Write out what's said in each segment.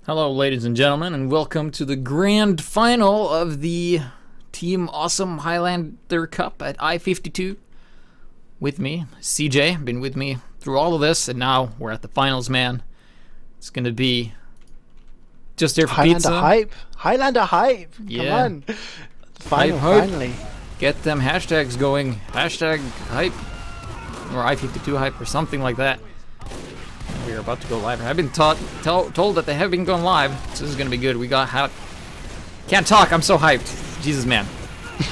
Hello, ladies and gentlemen, and welcome to the grand final of the Team Awesome HighLAnder Cup at i52. With me, CeeJæy, been with me through all of this, and now we're at the finals, man. It's gonna be just here for pizza. HighLAnder hype! Yeah. Come on! Finally. Get them hashtags going. Hashtag hype. Or i52 hype or something like that. We're about to go live. I've been told that they have been going live, so this is gonna be good. We got can't talk. I'm so hyped. Jesus, man.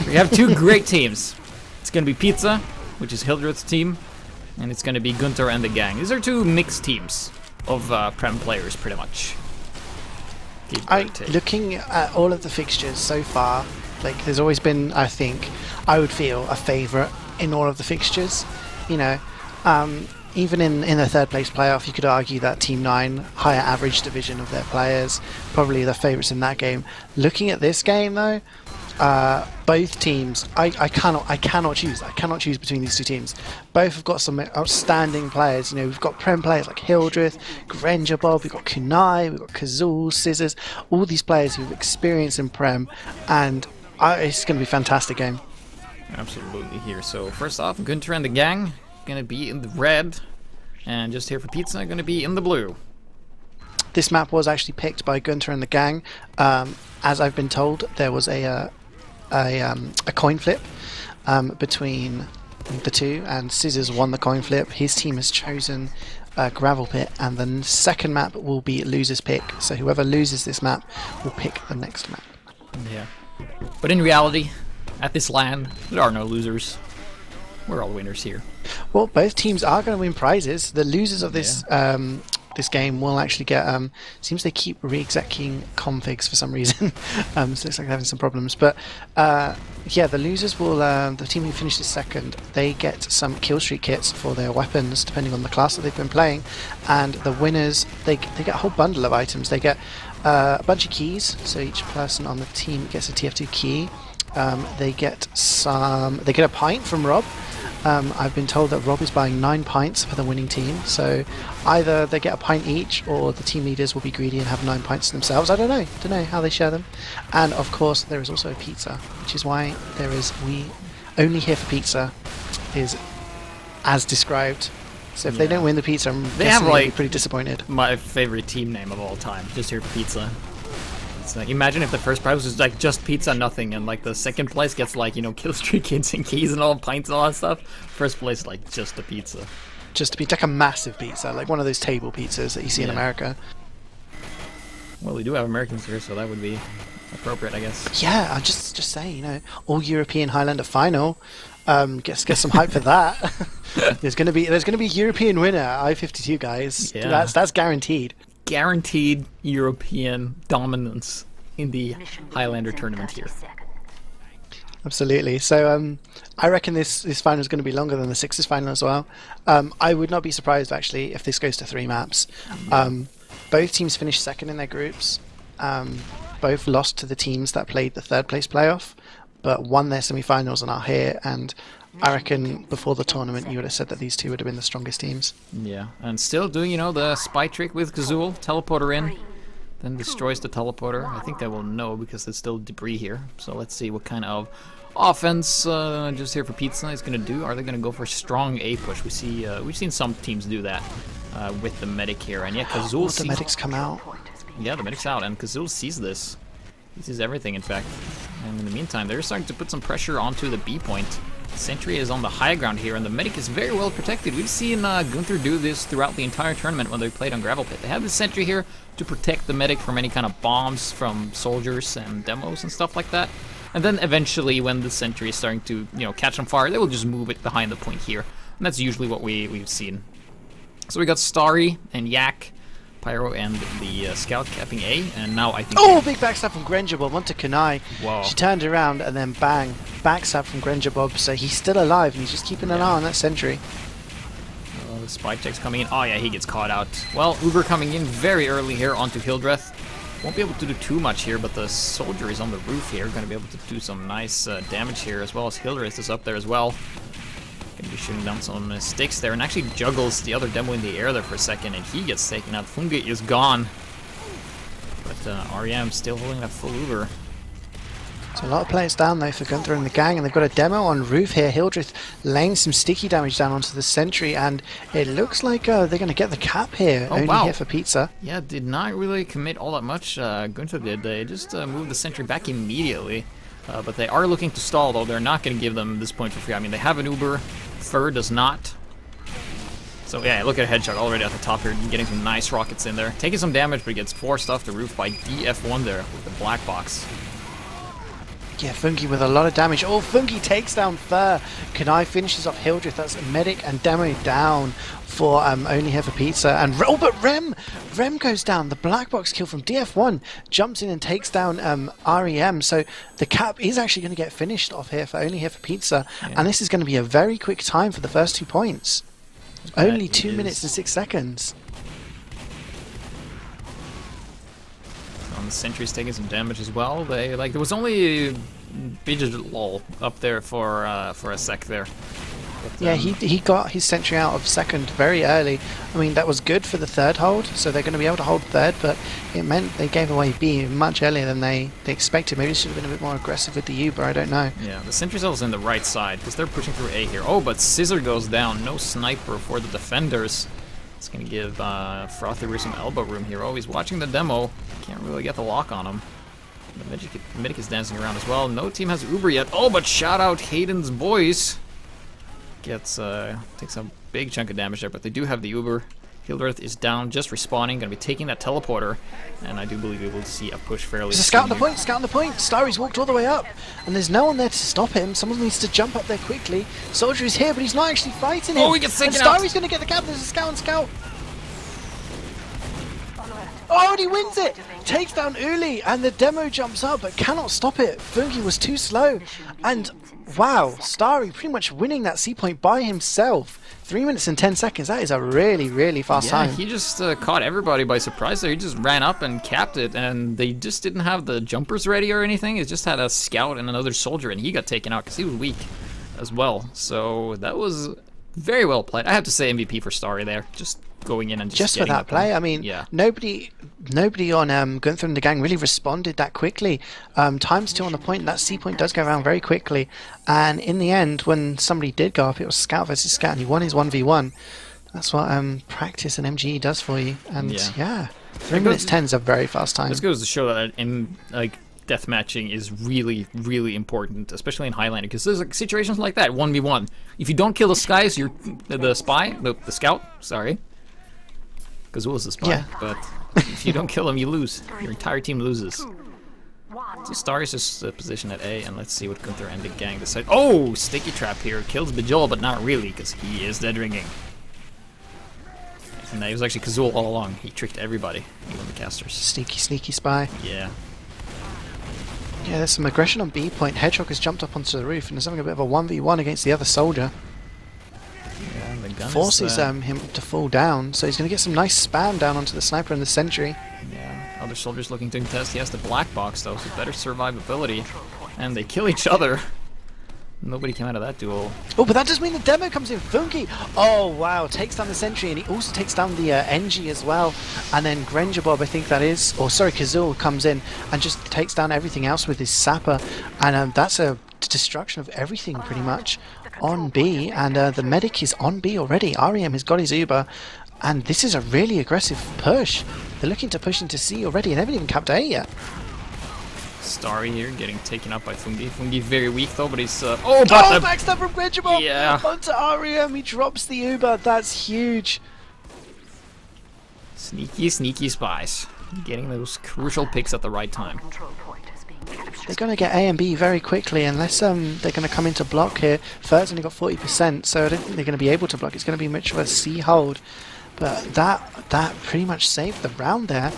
We have two great teams. It's gonna be Pizza, which is Hildreth's team, and it's gonna be Gunter and the gang. These are two mixed teams of Prem players, pretty much. Looking at all of the fixtures so far, like there's always been, I think, I would feel a favourite in all of the fixtures. You know, even in the third place playoff, you could argue that Team 9, higher average division of their players, probably the favourites in that game. Looking at this game though, both teams, I cannot choose. I cannot choose between these two teams. Both have got some outstanding players. You know, we've got Prem players like Hildreth, Granger Bob, we've got Kunai, we've got Kazul, Scissors, all these players who've experienced in Prem, and it's going to be a fantastic game. Absolutely here. So first off, Gunter and the gang gonna be in the red, and just here for Pizza gonna be in the blue. This map was actually picked by Gunter and the gang. As I've been told, there was a coin flip between the two, and Scissors won the coin flip. His team has chosen Gravel Pit, and the second map will be loser's pick. So whoever loses this map will pick the next map. Yeah, but in reality, at this LAN, there are no losers. We're all winners here. Well, both teams are going to win prizes. The losers of this this game will actually get. Seems they keep re-executing configs for some reason. So it looks like they're having some problems. But yeah, the losers will. The team who finishes second, they get some kill streak kits for their weapons, depending on the class that they've been playing. And the winners, they get a whole bundle of items. They get a bunch of keys. So each person on the team gets a TF2 key. They get a pint from Rob. I've been told that Rob is buying 9 pints for the winning team, so either they get a pint each, or the team leaders will be greedy and have 9 pints themselves. I don't know how they share them. And of course, there is also a pizza, which is why we only here for pizza is as described. So if they don't win the pizza, I'm guessing they'll be pretty disappointed. My favorite team name of all time, just here for Pizza. It's like, imagine if the first prize was like just pizza, nothing, and like the second place gets like, you know, kill streak kits and keys and all pints and all that stuff. First place like just a pizza. Just a pizza, like a massive pizza, like one of those table pizzas that you see in America. Well, we do have Americans here, so that would be appropriate, I guess. Yeah, I'll just say, you know, all European HighLAnder final. Get some hype for that. There's gonna be a European winner, i52 guys. Yeah. That's guaranteed. Guaranteed European dominance in the HighLAnder tournament here. Absolutely. So I reckon this final is going to be longer than the Sixers final as well. I would not be surprised actually if this goes to 3 maps. Both teams finished second in their groups. Both lost to the teams that played the third place playoff, but won their semi-finals and are here. And I reckon before the tournament you would have said that these two would have been the strongest teams. Yeah, and still doing, you know, the spy trick with Kazul, teleporter in, then destroys the teleporter. I think they will know because there's still debris here. So let's see what kind of offense just here for Pizza is going to do. Are they going to go for strong A push? We've seen some teams do that with the medic here, and yeah, Kazul sees... the medics come out. Yeah, the medic's out, and Kazul sees this. He sees everything, in fact. And in the meantime, they're starting to put some pressure onto the B point. Sentry is on the high ground here, and the medic is very well protected. We've seen Gunter do this throughout the entire tournament when they played on Gravel Pit. They have the sentry here to protect the medic from any kind of bombs from soldiers and demos and stuff like that. And then eventually, when the sentry is starting to, you know, catch on fire, they will just move it behind the point here. And that's usually what we've seen. So we got Starry and Yak, Pyro and the scout capping A, and now I think... Oh, big backstab from Granger Bob onto Kunai. Wow. She turned around and then bang, backstab from Granger Bob, so he's still alive and he's just keeping an eye on that sentry. Oh, the spy check's coming in. Oh yeah, he gets caught out. Well, Uber coming in very early here onto Hildreth. Won't be able to do too much here, but the soldier is on the roof here, going to be able to do some nice damage here, as well as Hildreth is up there as well. Going to be shooting down some sticks there, and actually juggles the other demo in the air there for a second, and he gets taken out. Fungi is gone. But REM still holding that full Uber. So a lot of players down though for Gunter and the gang, and they've got a demo on roof here. Hildreth laying some sticky damage down onto the sentry, and it looks like they're going to get the cap here. Oh, Only wow. here for pizza. Yeah, did not really commit all that much. Gunter did. They just moved the sentry back immediately. But they are looking to stall, though. They're not going to give them this point for free. I mean, they have an Uber. Fur does not. So yeah, look at Headshot already at the top here, getting some nice rockets in there. Taking some damage, but he gets forced off the roof by DF1 there with the black box. Yeah, Funky with a lot of damage. Oh, Funky takes down Fur. Kanai finishes off Hildreth. That's Medic and Demo down for Only Here for Pizza. And oh, but Rem goes down. The black box kill from DF1 jumps in and takes down REM. So the cap is actually going to get finished off here for Only Here for Pizza. Yeah. And this is going to be a very quick time for the first 2 points. Only 2 minutes and 6 seconds. The sentry's taking some damage as well. There was only Digital up there for a sec there. But, yeah, he got his sentry out of second very early. I mean, that was good for the third hold, so they're going to be able to hold third, but it meant they gave away B much earlier than they expected. Maybe they should have been a bit more aggressive with the Uber, I don't know. Yeah, the sentry cell's in the right side because they're pushing through A here. Oh, but Scissor goes down. No sniper for the defenders. It's going to give Frothy Roo some elbow room here. Oh, he's watching the demo. Can't really get the lock on him. The Medic is dancing around as well. No team has Uber yet. Oh, but shout out Hayden's boys. Takes a big chunk of damage there, but they do have the Uber. Hildreth is down, just respawning, going to be taking that teleporter, and I do believe we will see a push fairly There's a soon. scout on the point, Starry's walked all the way up, and there's no one there to stop him. Someone needs to jump up there quickly. Soldier is here, but he's not actually fighting him. Oh, he gets taken out. Starry's going to get the cap. There's a scout on scout. Oh, and he wins it! Takes down Uli, and the demo jumps up, but cannot stop it. Funky was too slow, and wow, Starry pretty much winning that C point by himself. 3 minutes and 10 seconds. That is a really, really fast time. Yeah, he just caught everybody by surprise there. He just ran up and capped it, and they just didn't have the jumpers ready or anything. It just had a scout and another soldier, and he got taken out because he was weak as well. So that was very well played. I have to say MVP for Starry there. Just going in and just for that play. point. I mean, yeah. nobody on Gunter and the gang really responded that quickly. Times 2 on the point. That C point does go around very quickly, and in the end, when somebody did go up, it was scout versus scout, and he won his 1v1. That's what practice and MGE does for you. And yeah 3 minutes 10 is a very fast time. This goes to show that deathmatching is really, really important, especially in HighLAnder, because there's situations like that, 1v1. If you don't kill the skies, the scout, sorry. Gazula's the spy, yeah. But if you don't kill him, you lose. Your entire team loses. So Star is just positioned at A, and let's see what Gunter and the gang decide. Oh, sticky trap here. Kills Bajol, but not really, because he is dead ringing. And he was actually Kazul all along. He tricked everybody, even the casters. Sneaky spy. Yeah. Yeah, there's some aggression on B point. Hedgehog has jumped up onto the roof and is having a bit of a 1v1 against the other soldier. Yeah, the gun forces him to fall down, so he's going to get some nice spam down onto the sniper and the sentry. Yeah, other soldiers looking to contest. He has the black box though, so better survivability. And they kill each other. Nobody came out of that duel. Oh, but that does mean the demo comes in. Funky! Oh, wow. Takes down the sentry, and he also takes down the NG as well. And then Granger Bob, I think that is, or sorry, Kazul comes in and just takes down everything else with his sapper. And that's a destruction of everything, pretty much, on B. And the medic is on B already. REM has got his Uber. And this is a really aggressive push. They're looking to push into C already, and they haven't even capped A yet. Starry here getting taken up by Fungi. Fungi very weak though, but he's backstab from Grenjabop! Yeah. Onto REM, he drops the Uber. That's huge. Sneaky spies. Getting those crucial picks at the right time. They're going to get A and B very quickly unless they're going to come into block here. Third's only got 40%, so I don't think they're going to be able to block. It's going to be much of a C hold. But that pretty much saved the round there.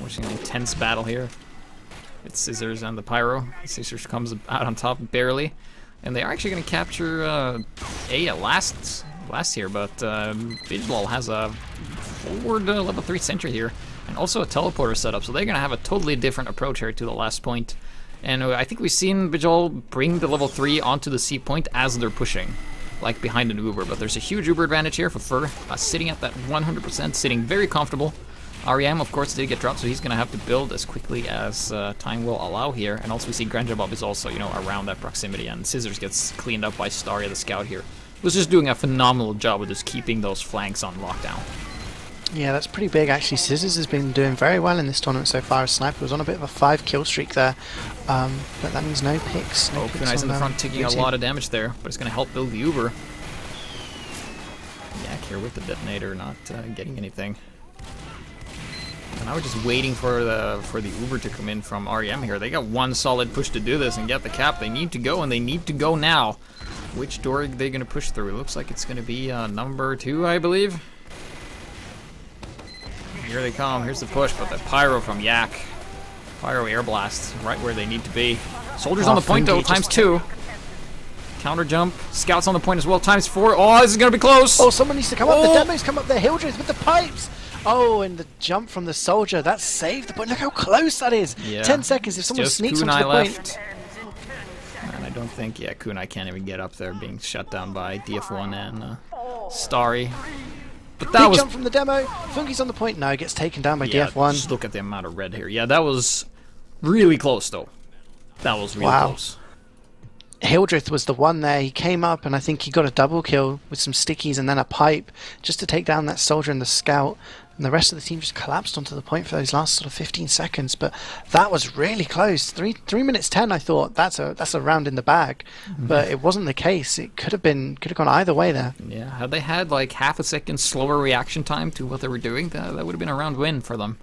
Watching an intense battle here. It's Scissors and the Pyro. Scissors comes out on top barely, and they are actually going to capture A at last here. But Vigilal has a forward level 3 sentry here, and also a teleporter setup. So they're going to have a totally different approach here to the last point. And I think we've seen Vigilal bring the level 3 onto the C point as they're pushing, like behind an Uber. But there's a huge Uber advantage here for Fur, sitting at that 100%, sitting very comfortable. REM, of course, did get dropped, so he's going to have to build as quickly as time will allow here. And also we see Granjabob is also, you know, around that proximity, and Scissors gets cleaned up by Starry the Scout here. Was just doing a phenomenal job of just keeping those flanks on lockdown. Yeah, that's pretty big actually. Scissors has been doing very well in this tournament so far. Sniper was on a bit of a 5-kill streak there, but that means no picks. No picks Kunai's in the front taking a lot of damage there, but it's going to help build the Uber. Yak here with the detonator, not getting anything. And now we're just waiting for the Uber to come in from REM here. They got one solid push to do this and get the cap. They need to go, and they need to go now. Which door are they going to push through? It looks like it's going to be number 2, I believe. Here they come. Here's the push, but the Pyro from Yak. Pyro Air Blast, right where they need to be. Soldiers on the point, though, ×2. Counter jump. Scouts on the point as well, ×4. Oh, this is going to be close. Oh, someone needs to come up. The demos come up there. Hildreth with the pipes. Oh, and the jump from the soldier. That saved the point. Look how close that is. Yeah. 10 seconds if someone sneaks onto the point. And I don't think, yeah, Kunai can't even get up there, being shut down by DF1 and Starry. But that Big was jump from the demo. Funky's on the point. No, gets taken down by DF1. Just look at the amount of red here. Yeah, that was really close, though. That was really close. Hildreth was the one there. He came up, and I think he got a double kill with some stickies and then a pipe just to take down that soldier and the scout. And the rest of the team just collapsed onto the point for those last sort of 15 seconds. But that was really close. 3 minutes 10. I thought that's a round in the bag, but it wasn't the case. It could have gone either way there. Yeah, had they had like half a second slower reaction time to what they were doing, that would have been a round win for them.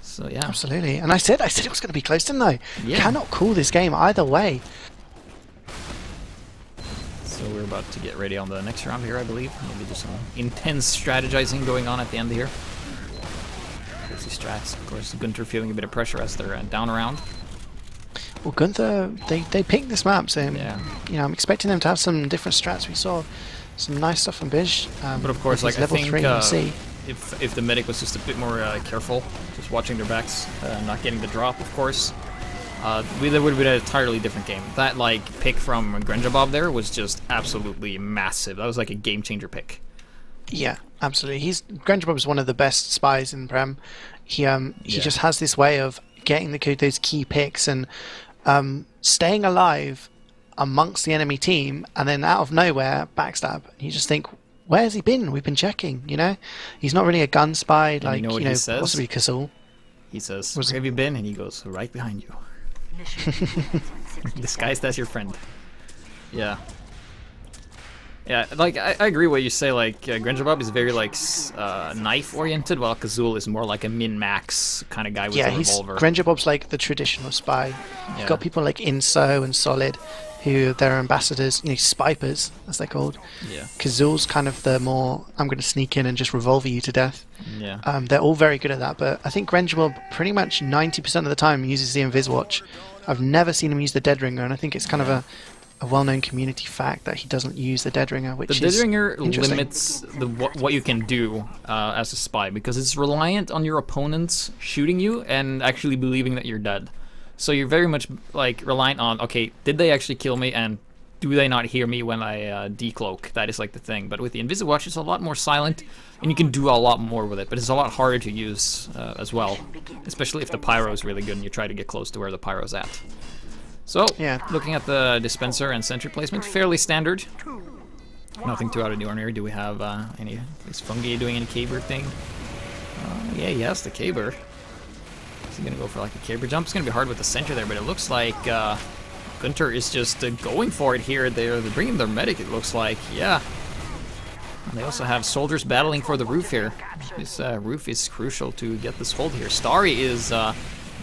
So yeah, absolutely. And I said it was going to be close, didn't I? Yeah. Cannot call this game either way. So we're about to get ready on the next round here, I believe. Maybe just some intense strategizing going on at the end here. Crazy strats. Of course, Gunter feeling a bit of pressure as they're down around. Well, Gunther, they picked this map, so you know, I'm expecting them to have some different strats. We saw some nice stuff from Bij. But of course, like I think if the medic was just a bit more careful, just watching their backs, not getting the drop, of course. That would have been an entirely different game. That like pick from Granjabob there was just absolutely massive. That was like a game changer pick. Yeah, absolutely. Granjabob is one of the best spies in Prem. He just has this way of getting those key picks and staying alive amongst the enemy team, and then out of nowhere backstab. You just think, where's he been? We've been checking. You know, he's not really a gun spy like you know what he says? Possibly Kazul. He says, "Where have you been?" And he goes, "Right behind you." Disguised as your friend. Yeah. Yeah, like, I agree what you say, like, Granjabob is very, like, knife-oriented, while Kazul is more like a min-max kind of guy with a revolver. Granjabob's like the traditional spy. You've got people like Inso and Solid, who they're ambassadors, you know, spipers, as they're called. Yeah. Kazul's kind of the more, I'm going to sneak in and just revolver you to death. Yeah. They're all very good at that, but I think Granjabob pretty much 90% of the time uses the Invis Watch. I've never seen him use the Dead Ringer, and I think it's kind of a well-known community fact that he doesn't use the Dead Ringer, which is the Dead Ringer limits what you can do as a spy, because it's reliant on your opponents shooting you and actually believing that you're dead. So you're very much like reliant on, okay, did they actually kill me, and do they not hear me when I decloak? That is like the thing. But with the Invisible Watch, it's a lot more silent, and you can do a lot more with it. But it's a lot harder to use as well, especially if the Pyro is really good and you try to get close to where the Pyro's at. So, looking at the dispenser and sentry placement, fairly standard. Nothing too out of the ordinary. Do we have any? Is Fungi doing any caber thing? Yeah, yes, the caber. Is he gonna go for like a caber jump? It's gonna be hard with the center there, but it looks like Gunter is just going for it here. They're bringing their medic, it looks like. Yeah. And they also have soldiers battling for the roof here. This roof is crucial to get this hold here. Starry is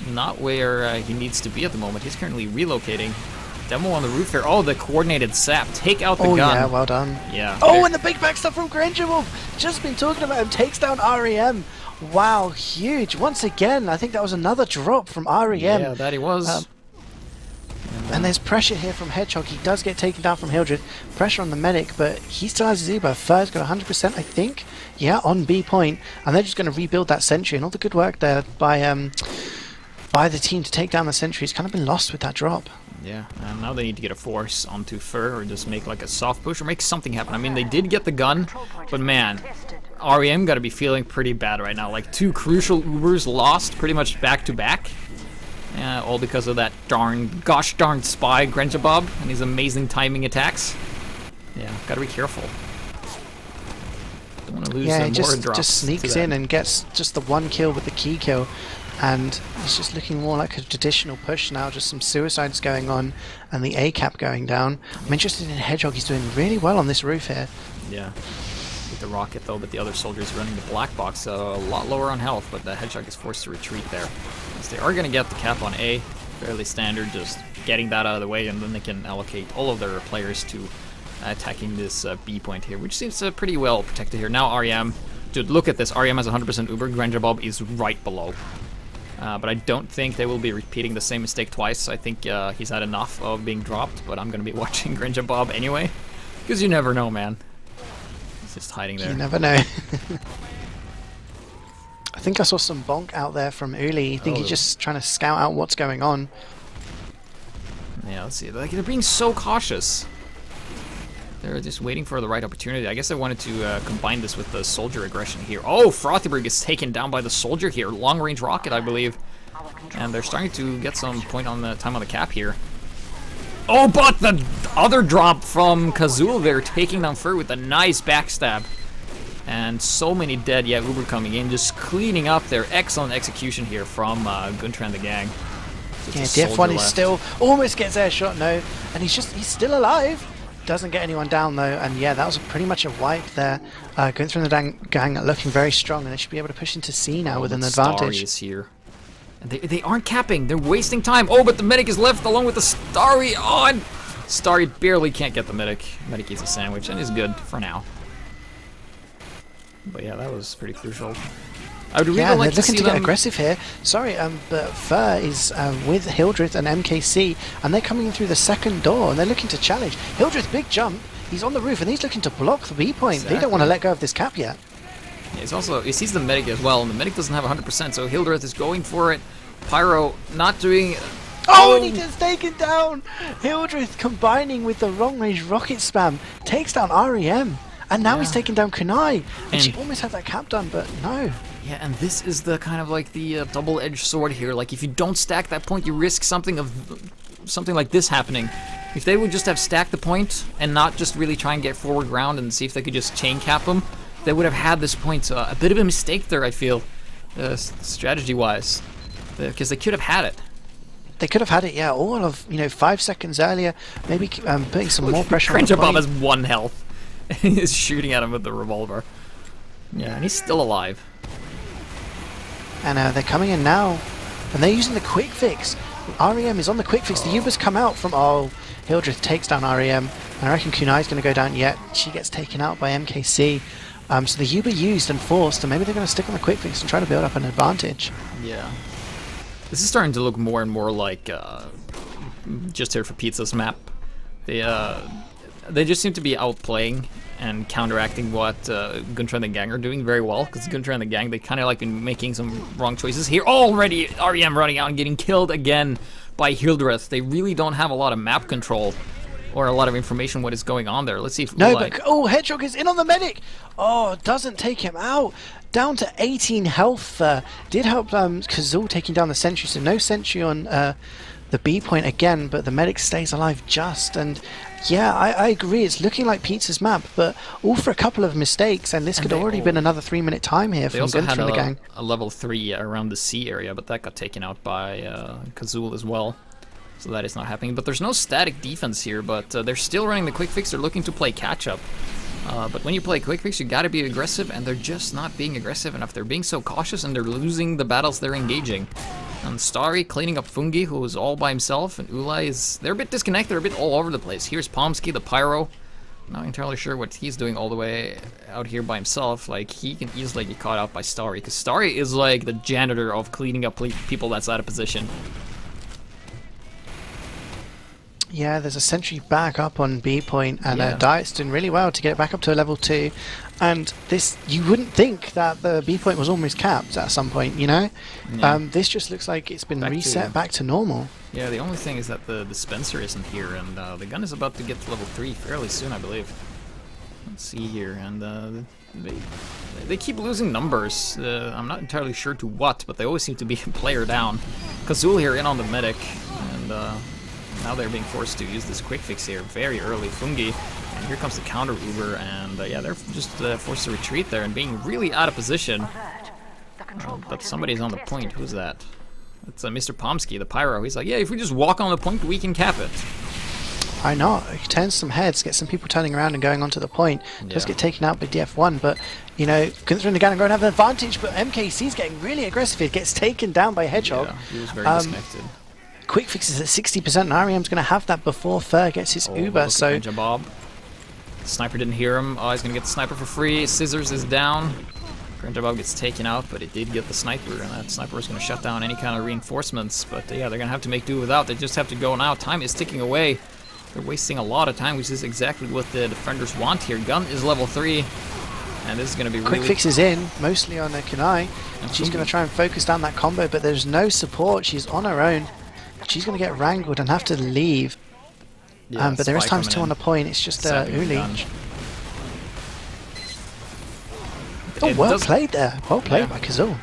not where he needs to be at the moment. He's currently relocating. Demo on the roof here. Oh, the coordinated sap. Take out the gun. Oh, yeah, well done. Yeah. Oh, and the big backstop from Granjabob. Just been talking about him. Takes down REM. Wow, huge. Once again, I think that was another drop from REM. Yeah, that he was. And there's pressure here from Hedgehog. He does get taken down from Hildred. Pressure on the medic, but he still has his Uber. Fur's got 100%, I think. Yeah, on B point. And they're just going to rebuild that sentry. And all the good work there by the team to take down the sentry has kind of been lost with that drop. Yeah, and now they need to get a force onto Fur, or just make like a soft push, or make something happen. I mean, they did get the gun, but man, REM gotta be feeling pretty bad right now. Like 2 crucial Ubers lost pretty much back to back. All because of that gosh darn spy, Grenjabob, and his amazing timing attacks. Yeah, gotta be careful. Don't want to lose yeah, he more drops. just sneaks in and gets just the 1 kill with the key kill. And it's just looking more like a traditional push now, just some suicides going on and the A cap going down. I'm interested in Hedgehog, he's doing really well on this roof here. Yeah, with the rocket though, but the other soldiers running the black box, so a lot lower on health, but the Hedgehog is forced to retreat there. So they are going to get the cap on A, fairly standard, just getting that out of the way, and then they can allocate all of their players to attacking this B point here, which seems pretty well protected here. Now REM, dude, look at this, REM has 100% Uber, Grenjabob is right below. But I don't think they will be repeating the same mistake twice. I think he's had enough of being dropped, but I'm going to be watching Grenjabob anyway. Because you never know, man. He's just hiding there. You never know. I think I saw some bonk out there from Uli. I think he's just trying to scout out what's going on. Yeah, let's see. Like, they're being so cautious. They're just waiting for the right opportunity. I guess I wanted to combine this with the soldier aggression here. Oh, Frothyberg is taken down by the soldier here. Long-range rocket, I believe. And they're starting to get some point on the time on the cap here. Oh, but the other drop from Kazul there, taking down Fur with a nice backstab. And so many dead. Yeah, Uber coming in, just cleaning up their excellent execution here from Gunter and the gang. Just yeah, DF1 is still, almost gets air shot, no. And he's still alive. Doesn't get anyone down though, and yeah, that was pretty much a wipe there. Gunter and the gang looking very strong, and they should be able to push into C now with an advantage. Starry is here. And they aren't capping, they're wasting time. Oh, but the medic is left along with the Starry. Oh, and Starry barely can't get the medic. Medic eats a sandwich and is good for now. But yeah, that was pretty crucial. I would really like to see them... they're looking to get aggressive here. Sorry, but Fur is with Hildreth and MKC, and they're coming in through the second door, and they're looking to challenge. Hildreth, big jump. He's on the roof, and he's looking to block the B point. Exactly. They don't want to let go of this cap yet. Yeah, he sees the medic as well, and the medic doesn't have 100%, so Hildreth is going for it. Pyro not doing... Oh, and he gets taken down! Hildreth combining with the long-range rocket spam takes down REM, and now he's taking down Kunai. And she almost had that cap done, but no. Yeah, and this is the kind of like the double-edged sword here. Like, if you don't stack that point, you risk something like this happening. If they would just have stacked the point and not just really try and get forward ground and see if they could just chain cap them, they would have had this point. So a bit of a mistake there, I feel, strategy-wise, because they could have had it. They could have had it, yeah, all of 5 seconds earlier. Maybe putting some more pressure on the Grenjabob has 1 health. He is shooting at him with the revolver. Yeah, and he's still alive. And they're coming in now, and they're using the quick fix. REM is on the quick fix. The Ubers come out from... Oh, Hildreth takes down REM. And I reckon Kunai's going to go down yet. She gets taken out by MKC. So the Uber used and forced, and maybe they're going to stick on the quick fix and try to build up an advantage. Yeah. This is starting to look more and more like Just Here for Pizza's map. They just seem to be outplaying and counteracting what Gunter and the gang are doing very well, because Gunter and the gang, they kind of like been making some wrong choices here. Already REM running out and getting killed again by Hildreth. They really don't have a lot of map control or a lot of information what is going on there. Let's see if oh, Hedgehog is in on the medic. Oh, doesn't take him out. Down to 18 health. Did help Kazul taking down the sentry, so no sentry on the B point again, but the medic stays alive just. And yeah, I agree, it's looking like Pizza's map, but all for a couple of mistakes, and this could already been another 3-minute time here from Gunter and the gang. A level 3 around the C area, but that got taken out by Kazul as well. So that is not happening. But there's no static defense here, but they're still running the quick fix. They're looking to play catch-up. But when you play quick fix, you gotta be aggressive, and they're just not being aggressive enough. They're being so cautious, and they're losing the battles they're engaging. And Starry cleaning up Fungi, who is all by himself, and Ulai is... They're a bit disconnected, they're a bit all over the place. Here's Pomsky, the Pyro. Not entirely sure what he's doing all the way out here by himself. Like, he can easily get caught out by Starry, because Starry is like the janitor of cleaning up people that's out of position. Yeah, there's a sentry back up on B point, and Diet's doing really well to get it back up to a level 2. And this, you wouldn't think that the B point was almost capped at some point, you know? Yeah. This just looks like it's been Back reset to- back to normal. Yeah, the only thing is that the dispenser isn't here, and the gun is about to get to level 3 fairly soon, I believe. Let's see here, and they keep losing numbers. I'm not entirely sure to what, but they always seem to be a player down. Kazul here in on the medic, and now they're being forced to use this quick fix here very early. Fungi, and here comes the counter Uber, and yeah, they're just forced to retreat there and being really out of position. But somebody's on the point. Who's that? It's Mr. Pomsky, the pyro. He's like, yeah, if we just walk on the point, we can cap it. Why not? He turns some heads, gets some people turning around and going onto the point. Does get taken out by DF1, but you know, Gunter and the gang are going to have an advantage. But MKC's getting really aggressive. He gets taken down by Hedgehog. Yeah, he was very disconnected. Quick fix is at 60%, and REM's going to have that before Fur gets his Uber. So Bob. The sniper didn't hear him. Oh, he's going to get the sniper for free. Scissors is down. Bob gets taken out, but it did get the sniper, and that sniper is going to shut down any kind of reinforcements. But yeah, they're going to have to make do without. They just have to go now. Time is ticking away. They're wasting a lot of time, which is exactly what the defenders want here. Gun is level 3, and this is going to be quick really... fix is in, mostly on the Kunai. She's going to try and focus down that combo, but there's no support. She's on her own. She's going to get wrangled and have to leave. Yeah, but there is times 2 on the point. It's just Uli. Oh, well played there. Well played by Kazul.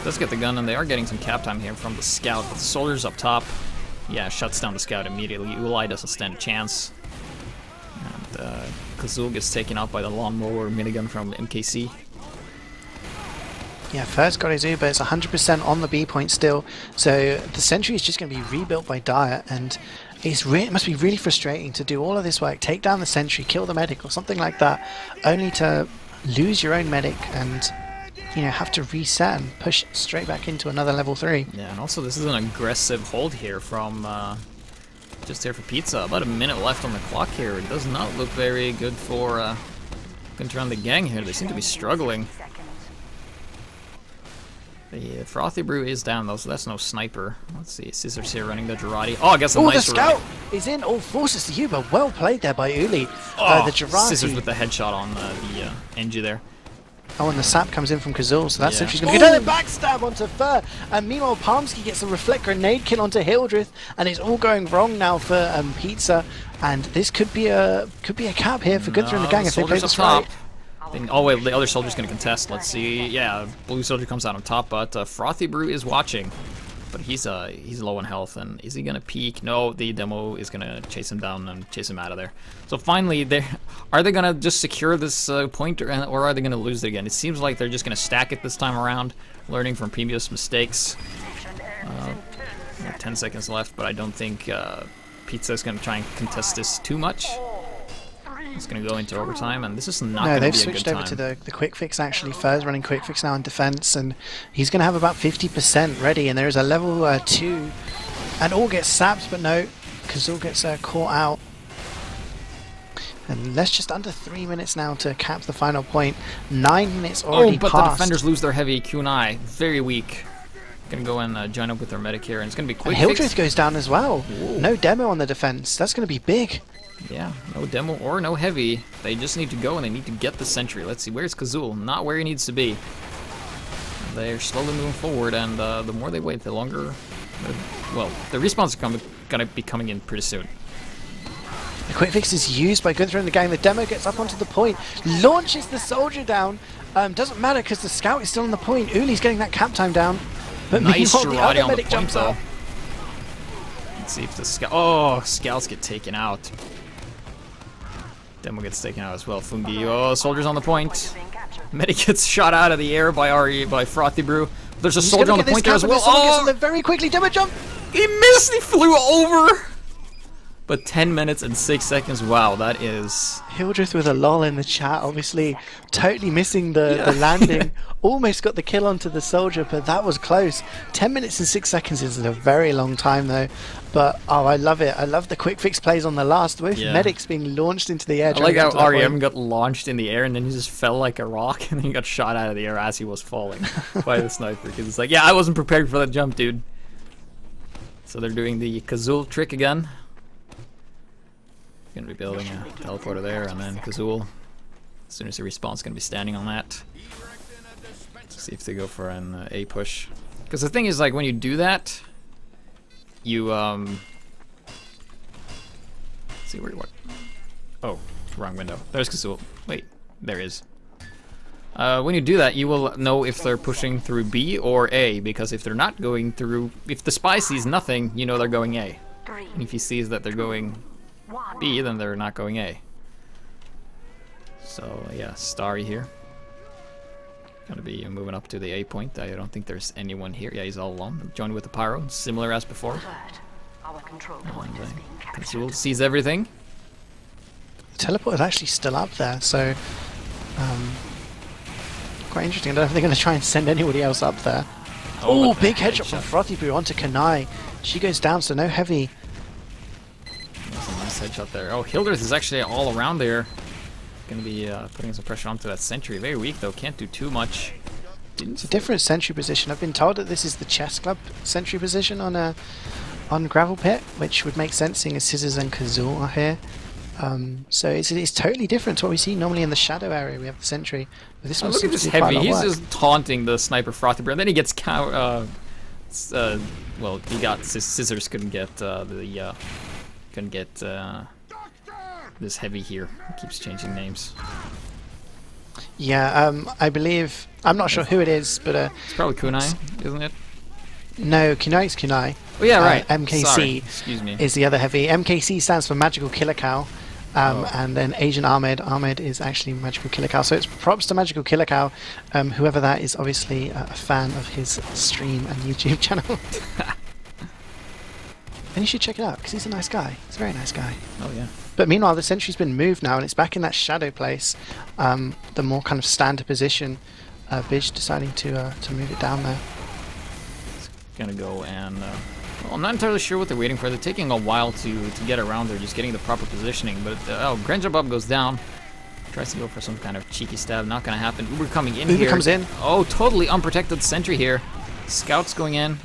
Does get the gun, and they are getting some cap time here from the scout. But the soldiers up top, yeah, shuts down the scout immediately. Uli doesn't stand a chance. And Kazul gets taken out by the lawnmower minigun from MKC. Yeah, first got his Uber. It's 100% on the B point still. So the sentry is just going to be rebuilt by Diet, and it must be really frustrating to do all of this work, take down the sentry, kill the medic or something like that, only to lose your own medic and, you know, have to reset and push straight back into another level 3. Yeah, and also this is an aggressive hold here from just here for Pizza. About a minute left on the clock here. It does not look very good for Gunter and the gang here. They seem to be struggling. The Frothy Brew is down though, so that's no sniper. Let's see, Scissors here running the Girardi. Oh, I guess a nice the scout is in. All forces to Uber. Well played there by Uli. The Girardi. Scissors with the headshot on the NG there. Oh, and the sap comes in from Kazul, so that's sentry's going to go down and backstab onto Fur. And meanwhile, Palmsky gets a reflect grenade kill onto Hildreth, and it's all going wrong now for Pizza. And this could be a cap here for Gunter and the gang if they play this right. Oh wait, the other soldier's gonna contest. Let's see. Yeah, blue soldier comes out on top, but Frothy Brew is watching. But he's low on health, and is he gonna peek? No, the demo is gonna chase him down and chase him out of there. So finally, are they gonna just secure this point, or are they gonna lose it again? It seems like they're just gonna stack it this time around, learning from previous mistakes. 10 seconds left, but I don't think Pizza is gonna try and contest this too much. It's going to go into overtime, and this is not going to be a good time. No, they've switched over to the quick fix actually. Fur's running quick fix now in defense, and he's going to have about 50% ready, and there is a level 2, and all gets sapped, but no, Kazul gets caught out. And that's just under 3 minutes now to cap the final point. 9 minutes already passed. Oh, but the defenders lose their heavy Kunai. Very weak. Going to go and join up with their medic here, and it's going to be quick fix. Hildreth goes down as well. Whoa. No demo on the defense. That's going to be big. Yeah, no demo or no heavy. They just need to go and they need to get the sentry. Let's see, where's Kazul? Not where he needs to be. They're slowly moving forward, and the more they wait, the longer... well, the respawns are going to be coming in pretty soon. The quick fix is used by Gunter and the gang. The demo gets up onto the point, launches the soldier down. Doesn't matter because the scout is still on the point. Uli's getting that cap time down. But nice meanwhile, the other medic jumps though. up. Let's see if the scout... oh, scouts get taken out. Demo gets taken out as well. Fungi. Oh, soldiers on the point. Medic gets shot out of the air by Frothy Brew. There's a soldier on the point there as well. Oh, very quickly. Demo jump. He missed. He flew over. But 10 minutes and 6 seconds. Wow, that is... Hildreth with a lol in the chat, obviously totally missing the landing. Almost got the kill onto the soldier, but that was close. 10 minutes and 6 seconds is a very long time though. But oh, I love it. I love the quick fix plays on the last with medics being launched into the air. I like how REM got launched in the air and then he just fell like a rock and then he got shot out of the air as he was falling by the sniper. Because it's like, yeah, I wasn't prepared for that jump, dude. So they're doing the Kazul trick again. Gonna be building a teleporter there, and then Kazul As soon as he respawns, gonna be standing on that. See if they go for an A push. Because the thing is, like, when you do that, you see where what? Oh, wrong window. There's Kazul. Wait, there is. When you do that, you will know if they're pushing through B or A, because if they're not going through, if the spy sees nothing, you know they're going A. And if he sees that they're going B, then they're not going A. So yeah, Starry here. Gonna be moving up to the A point. I don't think there's anyone here. Yeah, he's all alone. Joined with the Pyro, similar as before. Kazul sees everything. The teleport is actually still up there, so quite interesting. I don't know if they're going to try and send anybody else up there. Oh, big headshot from Frothy Brew onto Kanai. She goes down, so no heavy. That's a nice headshot there. Oh, Hildreth is actually all around there. Going to be putting some pressure onto that sentry. Very weak though, can't do too much. It's a different sentry position. I've been told that this is the chess club sentry position on Gravel Pit, which would make sense seeing as Scissors and Kazul are here. So it's totally different to what we see normally in the shadow area. We have the sentry. But this one look at this heavy. He's just taunting the sniper Frothy Brew, and then he gets well, he got Scissors couldn't get this heavy here. He keeps changing names. Yeah, I believe, I'm not sure who it is, but it's probably Kunai, isn't it? No, Kunai's Kunai. Oh yeah, right. MKC Sorry. Excuse me. Is the other heavy. MKC stands for Magical Killer Cow. And then Agent Ahmed is actually Magical Killer Cow. So it's props to Magical Killer Cow. Whoever that is, obviously a fan of his stream and YouTube channel. And you should check it out, because he's a nice guy. He's a very nice guy. Oh yeah. But meanwhile, the sentry's been moved now, and it's back in that shadow place. The more kind of standard position. Bij deciding to move it down there. It's gonna go and... well, I'm not entirely sure what they're waiting for. They're taking a while to get around. They're just getting the proper positioning. But oh, Granger Bob goes down. Tries to go for some kind of cheeky stab. Not gonna happen. Uber coming in here. Uber comes in. Oh, totally unprotected sentry here. Scouts going in.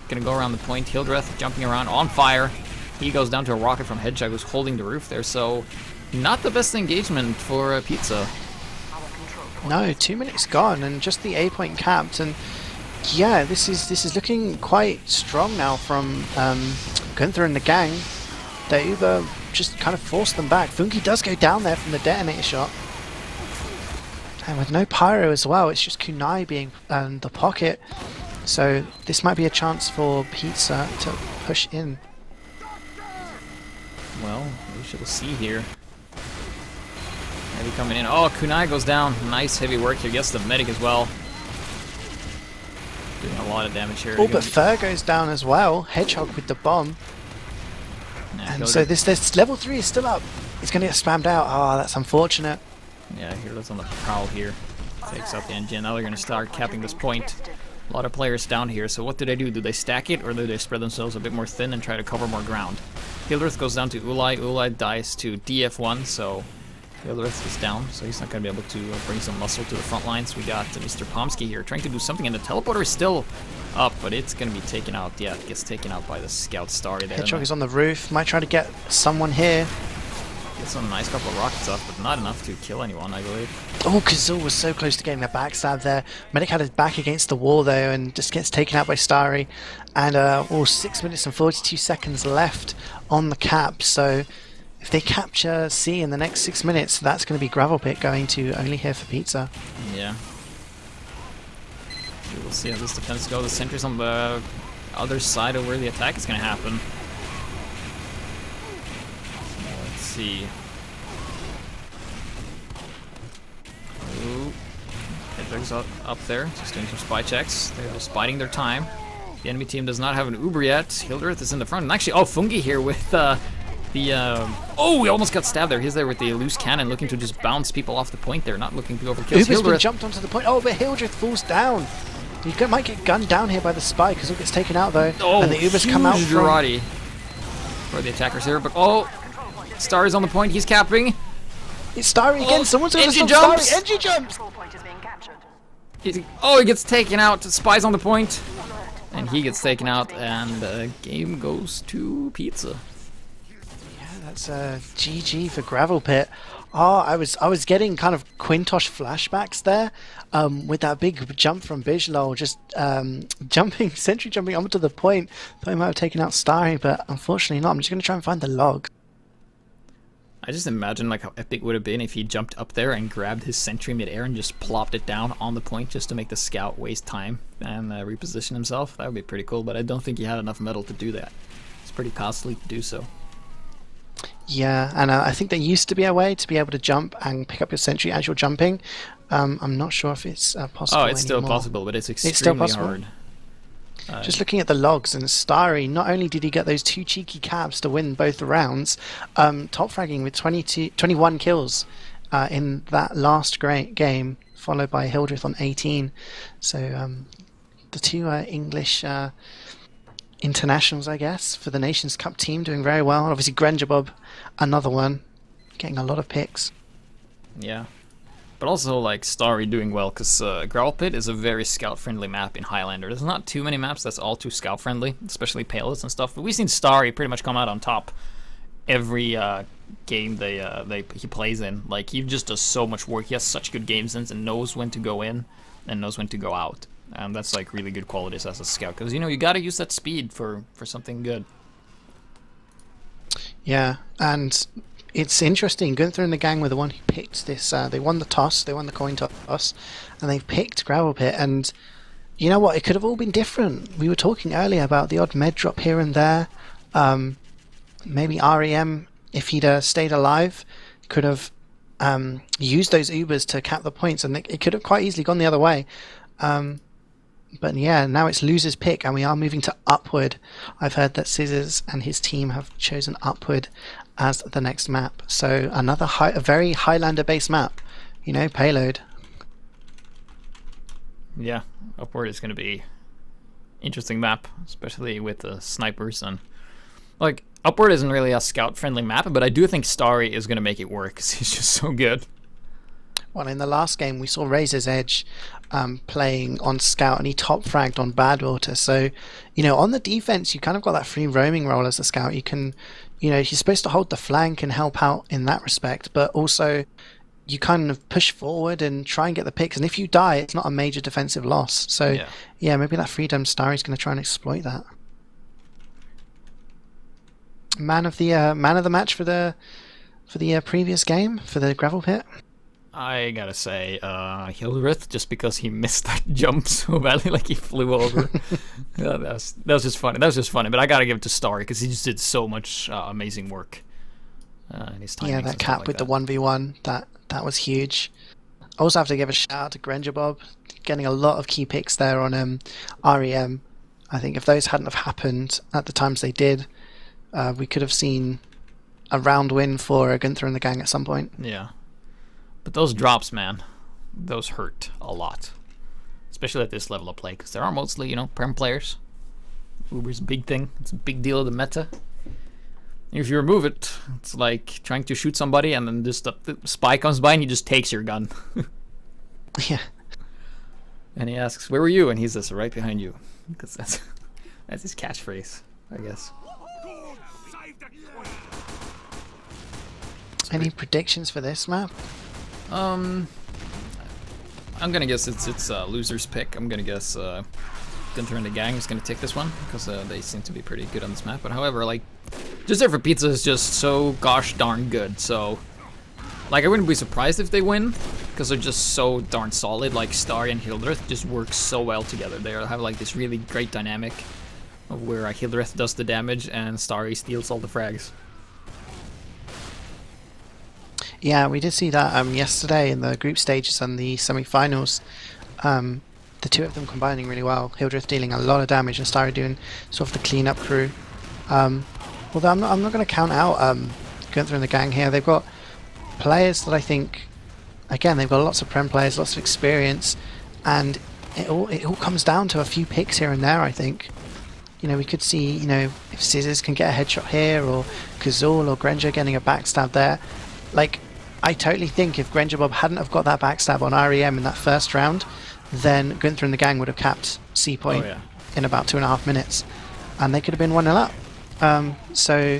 Gonna go around the point. Hildreth jumping around on fire. He goes down to a rocket from Hedgehog, who's holding the roof there. So not the best engagement for Pizza. No, 2 minutes gone and just the A point capped. And yeah, this is looking quite strong now from Gunter and the gang. The Uber just kind of forced them back. Funky does go down there from the detonator shot. And with no Pyro as well, it's just Kunai being the pocket. So this might be a chance for Pizza to push in. Well, we shall see here. Heavy coming in. Oh, Kunai goes down. Nice heavy work here. Gets the medic as well. Doing a lot of damage here. Oh, but Fur goes down as well. Hedgehog with the bomb. Yeah, and so this level 3 is still up. It's going to get spammed out. Oh, that's unfortunate. Yeah, here that's on the prowl here. Takes out the engine. Now they're going to start capping this point. A lot of players down here. So what do they do? Do they stack it, or do they spread themselves a bit more thin and try to cover more ground? Hildreth goes down to Ulai. Ulai dies to DF1, so Hildreth is down, so he's not going to be able to bring some muscle to the front lines. We got Mr. Pomsky here trying to do something, and the teleporter is still up, but it's going to be taken out. Yeah, it gets taken out by the Scout Starry there. Hedgehog is on the roof. Might try to get someone here. Gets a nice couple of rockets off, but not enough to kill anyone, I believe. Oh, Kazul was so close to getting a backstab there. Medic had his back against the wall, though, and just gets taken out by Starry. And 6 minutes and 42 seconds left on the cap, so if they capture C in the next 6 minutes, that's going to be Gravel Pit going to only here for Pizza. Yeah. We'll see how this defense goes. The sentry's on the other side of where the attack is going to happen. Let's see. Ooh. Hedgehog's up there, just doing some spy checks. They're just biding their time. The enemy team does not have an Uber yet. Hildreth is in the front. And actually, oh, Fungi here with oh, we almost got stabbed there. He's there with the loose cannon, looking to just bounce people off the point there, not looking to overkill. Uber's been jumped onto the point. Oh, but Hildreth falls down. He might get gunned down here by the spy, because it gets taken out though. Oh, and the Uber's come out from... for the attackers here, but oh, Star is on the point. He's capping. It's Starry again. Someone's going to stop jumps. Starry. Engine jumps. Oh, he gets taken out. Spy's on the point. And he gets taken out, and the game goes to Pizza. Yeah, that's GG for Gravel Pit. Oh, I was getting kind of Quintosh flashbacks there, with that big jump from Bijlol, just sentry jumping onto the point. Thought he might have taken out Starry, but unfortunately not. I'm just going to try and find the log. I just imagine like how epic would have been if he jumped up there and grabbed his sentry midair and just plopped it down on the point just to make the scout waste time and reposition himself. That would be pretty cool, but I don't think he had enough metal to do that. It's pretty costly to do so. Yeah, and I think there used to be a way to be able to jump and pick up your sentry as you're jumping. I'm not sure if it's possible Oh, it's still anymore. possible, but it's extremely hard. Just looking at the logs, and Starry, not only did he get those 2 cheeky cabs to win both the rounds, top fragging with 21 kills in that last great game, followed by Hildreth on 18. So the 2 English internationals, I guess, for the Nations Cup team, doing very well. Obviously, Granger Bob, another one, getting a lot of picks. Yeah. But also, like, Starry doing well, because Gravel Pit is a very scout-friendly map in HighLAnder. There's not too many maps that's all too scout-friendly, especially payloads and stuff. But we've seen Starry pretty much come out on top every game he plays in. Like, he just does so much work. He has such good game sense and knows when to go in and knows when to go out. And that's, like, really good qualities as a scout. Because, you know, you gotta use that speed for something good. Yeah, and it's interesting. Gunter and the gang were the one who picked this. They won the toss, they won the coin toss, and they've picked Gravel Pit. And you know what? It could have all been different. We were talking earlier about the odd med drop here and there. Maybe REM, if he'd stayed alive, could have used those Ubers to cap the points, and it could have quite easily gone the other way. But yeah, now it's loser's pick, and we are moving to Upward. I've heard that Scissors and his team have chosen Upward as the next map. So another a very HighLAnder-based map, you know, payload. Yeah, Upward is going to be interesting map, especially with the snipers. And like, Upward isn't really a scout-friendly map, but I do think Starry is going to make it work, because he's just so good. Well, in the last game, we saw Razor's Edge playing on Scout, and he top fragged on Badwater. So, you know, on the defense, you kind of got that free roaming role as a Scout. You can, you know, you're supposed to hold the flank and help out in that respect, but also you kind of push forward and try and get the picks. And if you die, it's not a major defensive loss. So, yeah, maybe that freedom Starry's going to try and exploit that. Man of the match for the previous game for the Gravel Pit. I gotta say, Hildreth, just because he missed that jump so badly, like he flew over. that was just funny. That was just funny. But I gotta give it to Starry, because he just did so much amazing work. Yeah, that cap like with the 1v1, that was huge. I also have to give a shout out to Granger Bob, getting a lot of key picks there on REM. I think if those hadn't have happened at the times they did, we could have seen a round win for Gunter and the gang at some point. Yeah. But those drops, man, those hurt a lot. Especially at this level of play, because there are mostly, you know, Prem players. Uber's a big thing. It's a big deal of the meta. If you remove it, it's like trying to shoot somebody and then just the spy comes by and he just takes your gun. Yeah. And he asks, "Where were you?" And he says, "Right behind you." Because that's his catchphrase, I guess. Any predictions for this map? I'm gonna guess it's loser's pick. I'm gonna guess Gunter and the gang is gonna take this one, because they seem to be pretty good on this map. But however, like, Just There for Pizza is just so gosh darn good. So, like, I wouldn't be surprised if they win, because they're just so darn solid. Like, Starry and Hildreth just work so well together. They have like this really great dynamic of where Hildreth does the damage and Starry steals all the frags. Yeah, we did see that yesterday in the group stages and the semi-finals. The two of them combining really well. Hildreth dealing a lot of damage and Starry doing sort of the clean-up crew. Although I'm not going to count out Gunter and the gang here. They've got players that I think, again, they've got lots of Prem players, lots of experience, and it all comes down to a few picks here and there, I think. You know, we could see, you know, if Scissors can get a headshot here, or Kazul or Granger getting a backstab there. Like, I totally think if Granger Bob hadn't have got that backstab on REM in that first round, then Gunter and the gang would have capped C point in about 2.5 minutes, and they could have been 1-0 up. So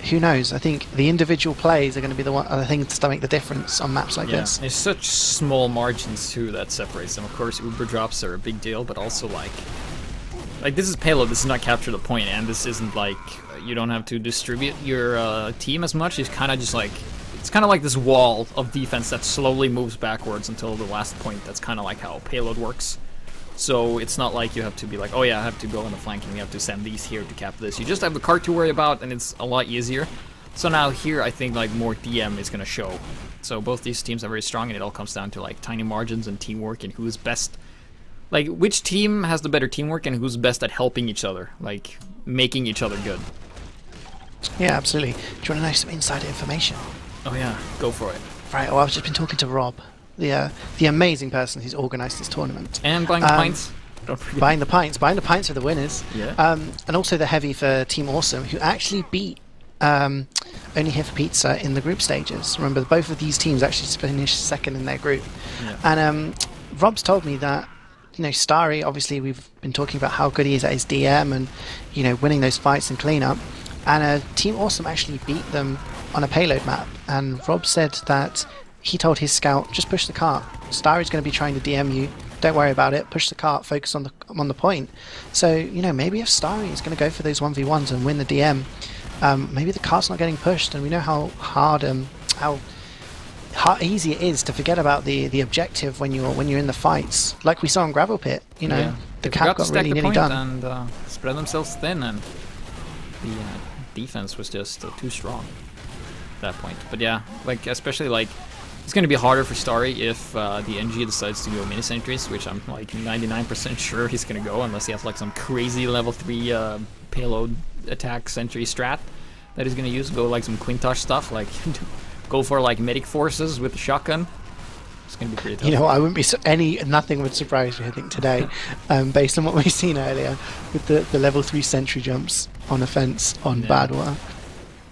who knows? I think the individual plays are going to be the things that make the difference on maps like this. There's such small margins too that separates them. Of course, Uber drops are a big deal, but also like this is payload. This is not capture the point, and this isn't like you don't have to distribute your team as much. It's kind of just like it's kind of like this wall of defense that slowly moves backwards until the last point. That's kind of like how payload works. So it's not like you have to be like, oh yeah, I have to go on the flank and we have to send these here to cap this. You just have the cart to worry about, and it's a lot easier. So now here, I think like more DM is gonna show. So both these teams are very strong, and it all comes down to like tiny margins and teamwork and who's best. Like which team has the better teamwork and who's best at helping each other, like making each other good. Yeah, absolutely. Do you want to know some insider information? Oh yeah, go for it. Right. Well, I've just been talking to Rob, the amazing person who's organised this tournament. And buying the pints. Don't forget. Buying the pints are the winners. Yeah. And also the heavy for Team Awesome, who actually beat Only Here for Pizza in the group stages. Remember, both of these teams actually finished second in their group. Yeah. And Rob's told me that, you know, Starry, obviously we've been talking about how good he is at his DM and, you know, winning those fights and cleanup. And Team Awesome actually beat them on a payload map. And Rob said that he told his scout, just push the cart. Starry's going to be trying to DM you. Don't worry about it. Push the cart. Focus on the point. So, you know, maybe if Starry is going to go for those 1v1s and win the DM, maybe the cart's not getting pushed. And we know how hard, how easy it is to forget about the objective when you're in the fights. Like we saw in Gravel Pit, you know, yeah. the cap got really nearly done. And spread themselves thin, and the defense was just too strong at that point. But yeah, like especially like it's going to be harder for Starry if the NG decides to go mini sentries, which I'm like 99% sure he's going to go, unless he has like some crazy level 3 payload attack sentry strat that he's going to use. Go like some Quintosh stuff, like go for like medic forces with the shotgun. It's going to be pretty tough. You know, I wouldn't be nothing would surprise me, I think, today, based on what we've seen earlier with the level 3 sentry jumps on offense on Badwater.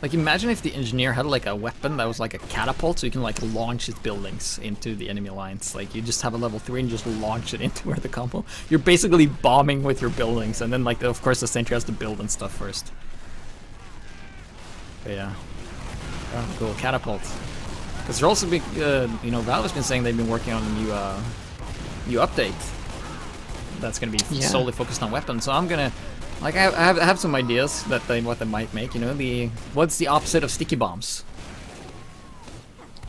Like, imagine if the engineer had like a weapon that was like a catapult, so you can like launch his buildings into the enemy lines. Like, you just have a level 3 and just launch it into where the combo. You're basically bombing with your buildings, and then like of course the sentry has to build and stuff first. But yeah, oh, cool catapult. Because they're also big. You know, Valve has been saying they've been working on a new update that's gonna be solely focused on weapons. So I'm gonna. Like I have some ideas that what they might make. You know, what's the opposite of sticky bombs?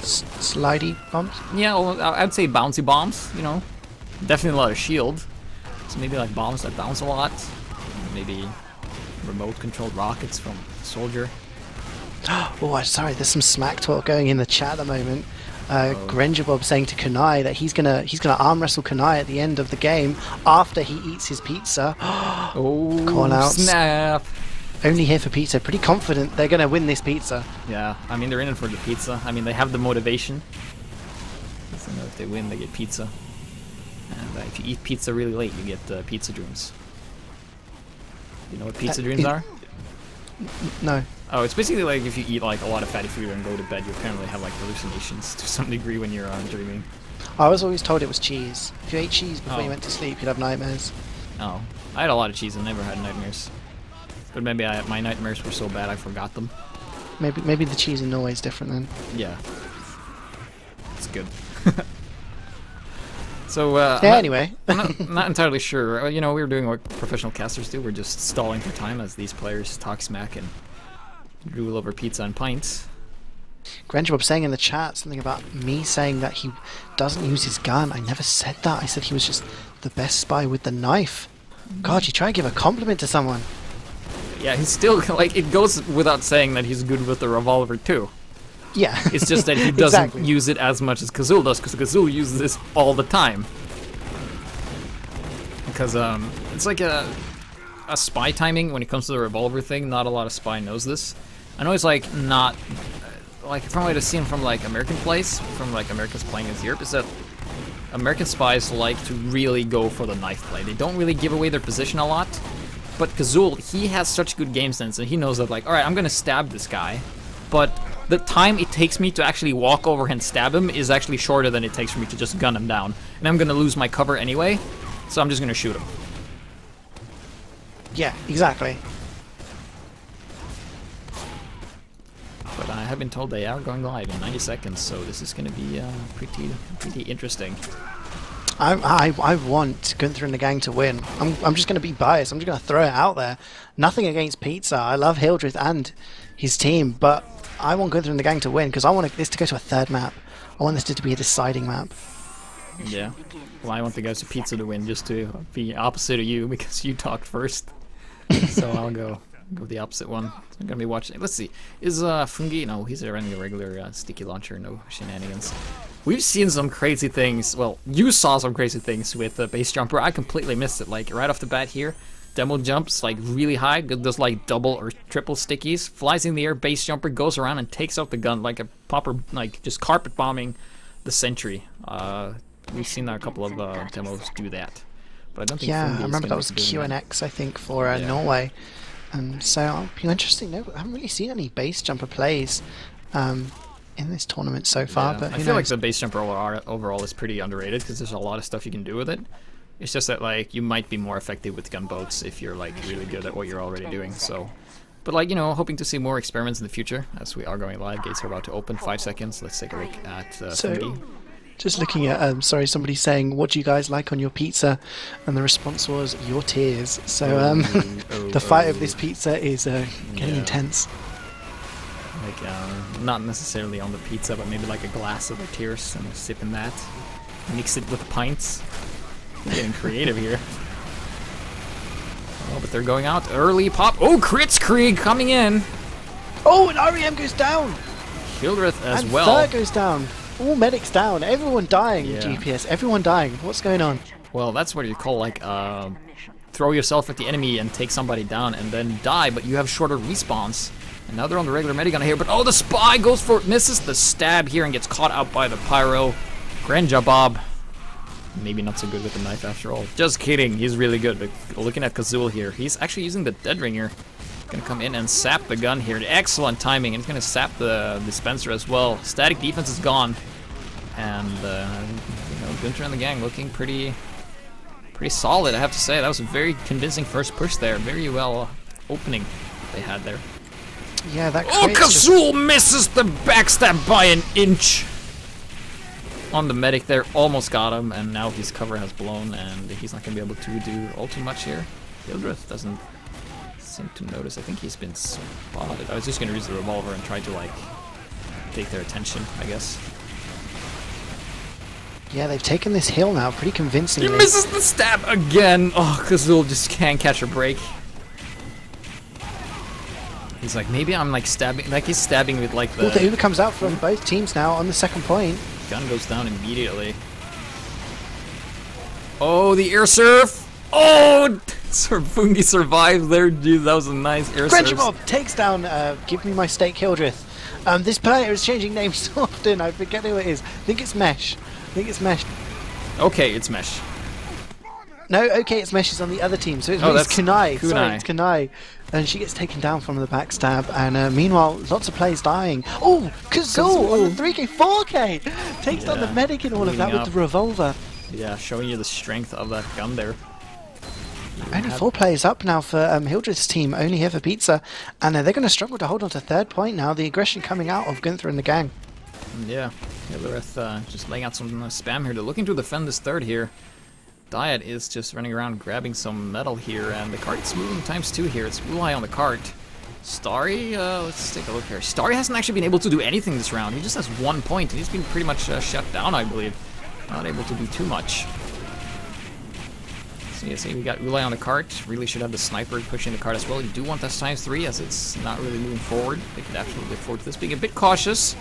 Slidey bombs? Yeah, well, I'd say bouncy bombs. You know, definitely a lot of shield. So maybe like bombs that bounce a lot. Maybe remote-controlled rockets from Soldier. Oh, I'm sorry. There's some smack talk going in the chat at the moment. Granger Bob saying to Kunai that he's gonna arm wrestle Kunai at the end of the game after he eats his pizza. Oh, call out! Snap! Only Here for Pizza. Pretty confident they're gonna win this pizza. Yeah, I mean they're in it for the pizza. I mean they have the motivation. So, you know, if they win, they get pizza. And if you eat pizza really late, you get pizza dreams. You know what pizza dreams are? No. Oh, it's basically like if you eat like a lot of fatty food and go to bed, you apparently have like hallucinations to some degree when you're dreaming. I was always told it was cheese. If you ate cheese before you went to sleep, you'd have nightmares. Oh, I had a lot of cheese and never had nightmares. But maybe my nightmares were so bad I forgot them. Maybe the cheese in Norway is different then. Yeah, it's good. So anyway, I'm not entirely sure. You know, we were doing what professional casters do. We're just stalling for time as these players talk smack and drool over pizza and pints. Granger Bob saying in the chat something about me saying that he doesn't use his gun. I never said that. I said he was just the best spy with the knife. God, you try and give a compliment to someone. Yeah, he's still like it goes without saying that he's good with the revolver too. Yeah. It's just that he doesn't use it as much as Kazul does, because Kazul uses this all the time. Because it's like a spy timing when it comes to the revolver thing. Not a lot of spy knows this. I know it's like not like from what I've seen from like American plays, from like Americans playing against Europe, is that American spies like to really go for the knife play. They don't really give away their position a lot. But Kazul, he has such good game sense, and he knows that like, all right, I'm gonna stab this guy, but the time it takes me to actually walk over and stab him is actually shorter than it takes for me to just gun him down. And I'm gonna lose my cover anyway, so I'm just gonna shoot him. Yeah, exactly. have been told they are going live in 90 seconds, so this is going to be pretty interesting. I want Gunter and the gang to win. I'm just going to be biased. I'm just going to throw it out there. Nothing against Pizza. I love Hildreth and his team, but I want Gunter and the gang to win because I want this to go to a third map. I want this to be a deciding map. Yeah. Well, I want the guys to Pizza to win just to be opposite of you because you talked first. So I'll go the opposite one. I'm gonna be watching. Let's see. Is Fungi? No, he's running a regular sticky launcher. No shenanigans. We've seen some crazy things. Well, you saw some crazy things with the base jumper. I completely missed it. Like right off the bat here, demo jumps like really high. Does like double or triple stickies. Flies in the air. Base jumper goes around and takes out the gun like a proper like just carpet bombing the sentry. We've seen a couple of demos do that. But I don't think yeah, Fungi I remember that was QNX, I think, for Norway. And so it'll be interesting. No, I haven't really seen any base jumper plays in this tournament so far. Yeah, but I feel like the base jumper overall is pretty underrated because there's a lot of stuff you can do with it. It's just that like you might be more effective with gunboats if you're like really good at what you're already doing. So, but like hoping to see more experiments in the future as we are going live. Gates are about to open. 5 seconds. Let's take a look at Fungi. Just looking at, sorry, somebody saying, what do you guys like on your pizza? And the response was, your tears. So the fight of this pizza is getting intense. Like, not necessarily on the pizza, but maybe like a glass of the tears and sipping that. Mix it with the pints. We're getting creative here. Oh, but they're going out early. Pop. Oh, Crits Krieg coming in. Oh, and REM goes down. Hildreth as and well. Third goes down. All medics down. Everyone dying. Yeah. GPS. Everyone dying. What's going on? Well, that's what you call like throw yourself at the enemy and take somebody down and then die, but you have shorter respawns. And now they're on the regular medic gun here, but oh, the spy misses the stab here and gets caught out by the pyro. Grand job, Bob. Maybe not so good with the knife after all. Just kidding. He's really good. But looking at Kazul here, he's actually using the Dead Ringer. Gonna come in and sap the gun here. Excellent timing. And he's gonna sap the dispenser as well. Static defense is gone, and Gunter and the gang looking pretty solid. I have to say that was a very convincing first push there. Very well opening they had there. Yeah, that. Oh, Kazul misses the backstab by an inch on the medic there. Almost got him, and now his cover has blown, and he's not gonna be able to do all too much here. Hildreth doesn't seem to notice. I think he's been spotted. I was just gonna use the revolver and try to like take their attention, I guess. Yeah, they've taken this hill now pretty convincingly. He misses the stab again. Oh, Kazul just can't catch a break. He's like, maybe I'm like stabbing, like he's stabbing with like the... Oh, the Uber comes out from both teams now on the second point. Gun goes down immediately. Oh, the air surf! Oh! Fungi survived there, dude. That was a nice air surf. Mob takes down, give me my steak, Hildreth. This player is changing names so often, I forget who it is. I think it's Mesh. Okay, it's Mesh. No, okay, it's Mesh is on the other team, so it's Kunai. Sorry, it's Kunai. And she gets taken down from the backstab, and meanwhile, lots of players dying. Oh, Kazul on the 3K, 4K! Takes down the medic and all of that with the revolver. Yeah, showing you the strength of that gun there. Only 4 players up now for Hildreth's team, only here for Pizza, and they're going to struggle to hold on to third point now. The aggression coming out of Gunter and the gang. Yeah, Hildreth just laying out some spam here. They're looking to defend this third here. Diet is just running around grabbing some metal here, and the cart's moving ×2 here. It's Ulai on the cart. Starry, let's take a look here. Starry hasn't actually been able to do anything this round. He just has 1 point, and he's been pretty much shut down, I believe. Not able to do too much. So you see, we got Ulai on the cart. Really should have the sniper pushing the cart as well. You do want that ×3, as it's not really moving forward. They could actually look forward to this being a bit cautious.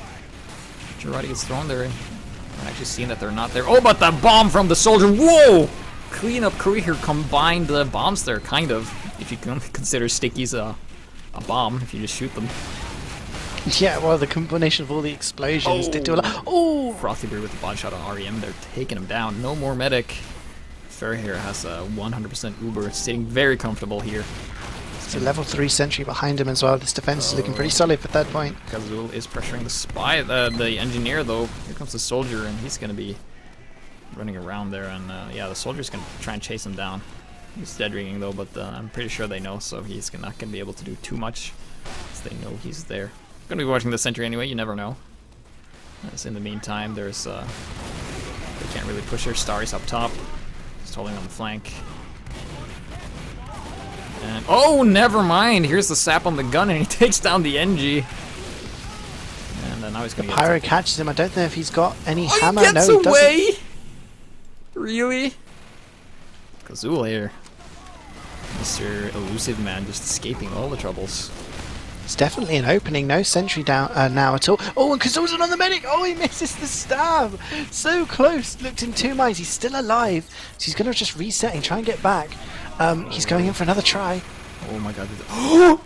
Girardi gets thrown there. I'm actually seeing that they're not there. Oh, but the bomb from the soldier. Whoa! Clean up crew here combined the bombs there, kind of. If you can consider stickies a bomb, if you just shoot them. Yeah, well, the combination of all the explosions did do a lot. Oh! Frothy Beard with the body shot on REM. They're taking him down. No more medic. Fair here has a 100% Uber, sitting very comfortable here. It's a level 3 sentry behind him as well. This defense is looking pretty solid for third point. Kazul is pressuring the spy, the engineer though. Here comes the soldier, and he's going to be running around there, and yeah, the soldier's going to try and chase him down. He's dead ringing though, but I'm pretty sure they know, so he's not going to be able to do too much, as they know he's there. Gonna be watching the sentry anyway, you never know. As in the meantime, there's they can't really push their stars up top. Just holding on the flank. And oh, never mind. Here's the sap on the gun, and he takes down the NG. And now he's gonna get Pyro catches him. I don't know if he's got any oh, hammer. He gets no, he away. doesn't. Really? Kazul here. Mr. Elusive Man just escaping all the troubles. It's definitely an opening. No sentry down now at all. Oh, and Kazul's on the medic. Oh, he misses the stab. So close. Looked in 2 minds. He's still alive. So he's going to just reset and try and get back. He's going in for another try. Oh my god. Oh,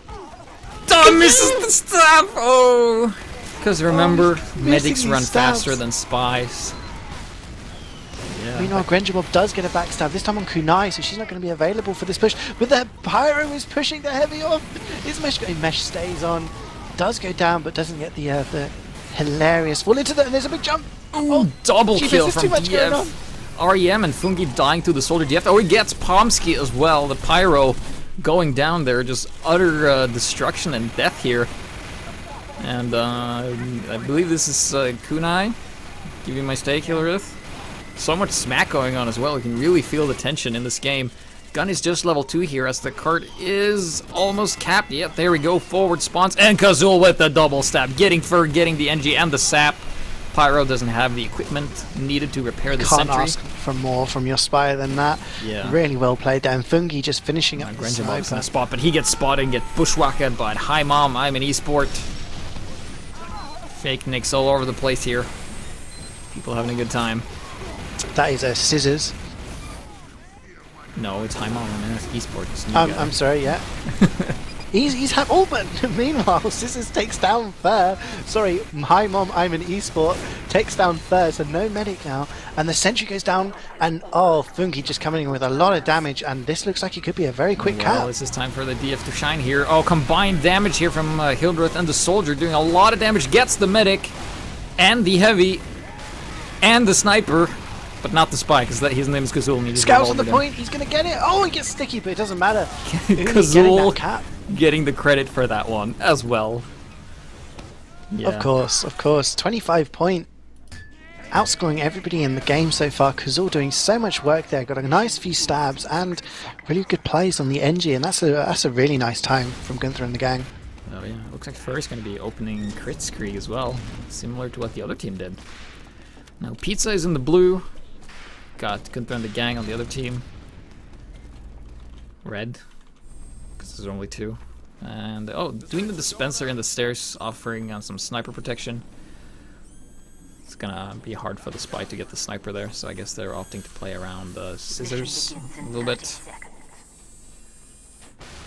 misses the stab. Oh. Because remember, medics run faster than spies. Yeah. Meanwhile, Granger Mob does get a backstab, this time on Kunai, so she's not going to be available for this push. But the Pyro is pushing the heavy off. His mesh stays on, does go down, but doesn't get the hilarious fall into the. And there's a big jump. Oh, double kill from DF. REM and Fungi dying to the soldier DF. Oh, he gets Pomsky as well. The Pyro going down there, just utter destruction and death here. And I believe this is Kunai. Give me my stake, Hillerith. So much smack going on as well. You can really feel the tension in this game. Gun is just level 2 here as the cart is almost capped. Yep, there we go. Forward spawns. And Kazul with the double stab. Getting the NG and the sap. Pyro doesn't have the equipment needed to repair the sentry. Can't ask for more from your spy than that. Yeah. Really well played down. Fungi just finishing up the Grenjamob's in a spot, but he gets spotted and gets bushwhacked by Hi Mom, I'm an esport. Fake nicks all over the place here. People having a good time. That is a scissors. No, it's Hi Mom, I'm an esport. I'm sorry, yeah. He's had all but meanwhile, Scissors takes down Fur. Sorry, Hi Mom, I'm an esport. Takes down Fur, so no medic now. And the sentry goes down, and oh, Fungi just coming in with a lot of damage, and this looks like it could be a very quick cap. This is time for the DF to shine here. Oh, combined damage here from Hildreth and the soldier doing a lot of damage. Gets the medic, and the heavy, and the sniper. But not the spy, because his name is Kazul. Scouts on the point, he's going to get it. Oh, he gets sticky, but it doesn't matter. Kazul getting the credit for that one as well. Yeah. Of course. 25 point. Outscoring everybody in the game so far. Kazul doing so much work there. Got a nice few stabs and really good plays on the NG, and that's a really nice time from Gunter and the gang. Oh yeah, looks like Fur is going to be opening crit scree as well, similar to what the other team did. Now Pizza is in the blue. Got Gunter and the gang on the other team. Red, because there's only 2. And oh, doing the dispenser in the stairs, offering some sniper protection. It's gonna be hard for the spy to get the sniper there, so I guess they're opting to play around the scissors a little bit.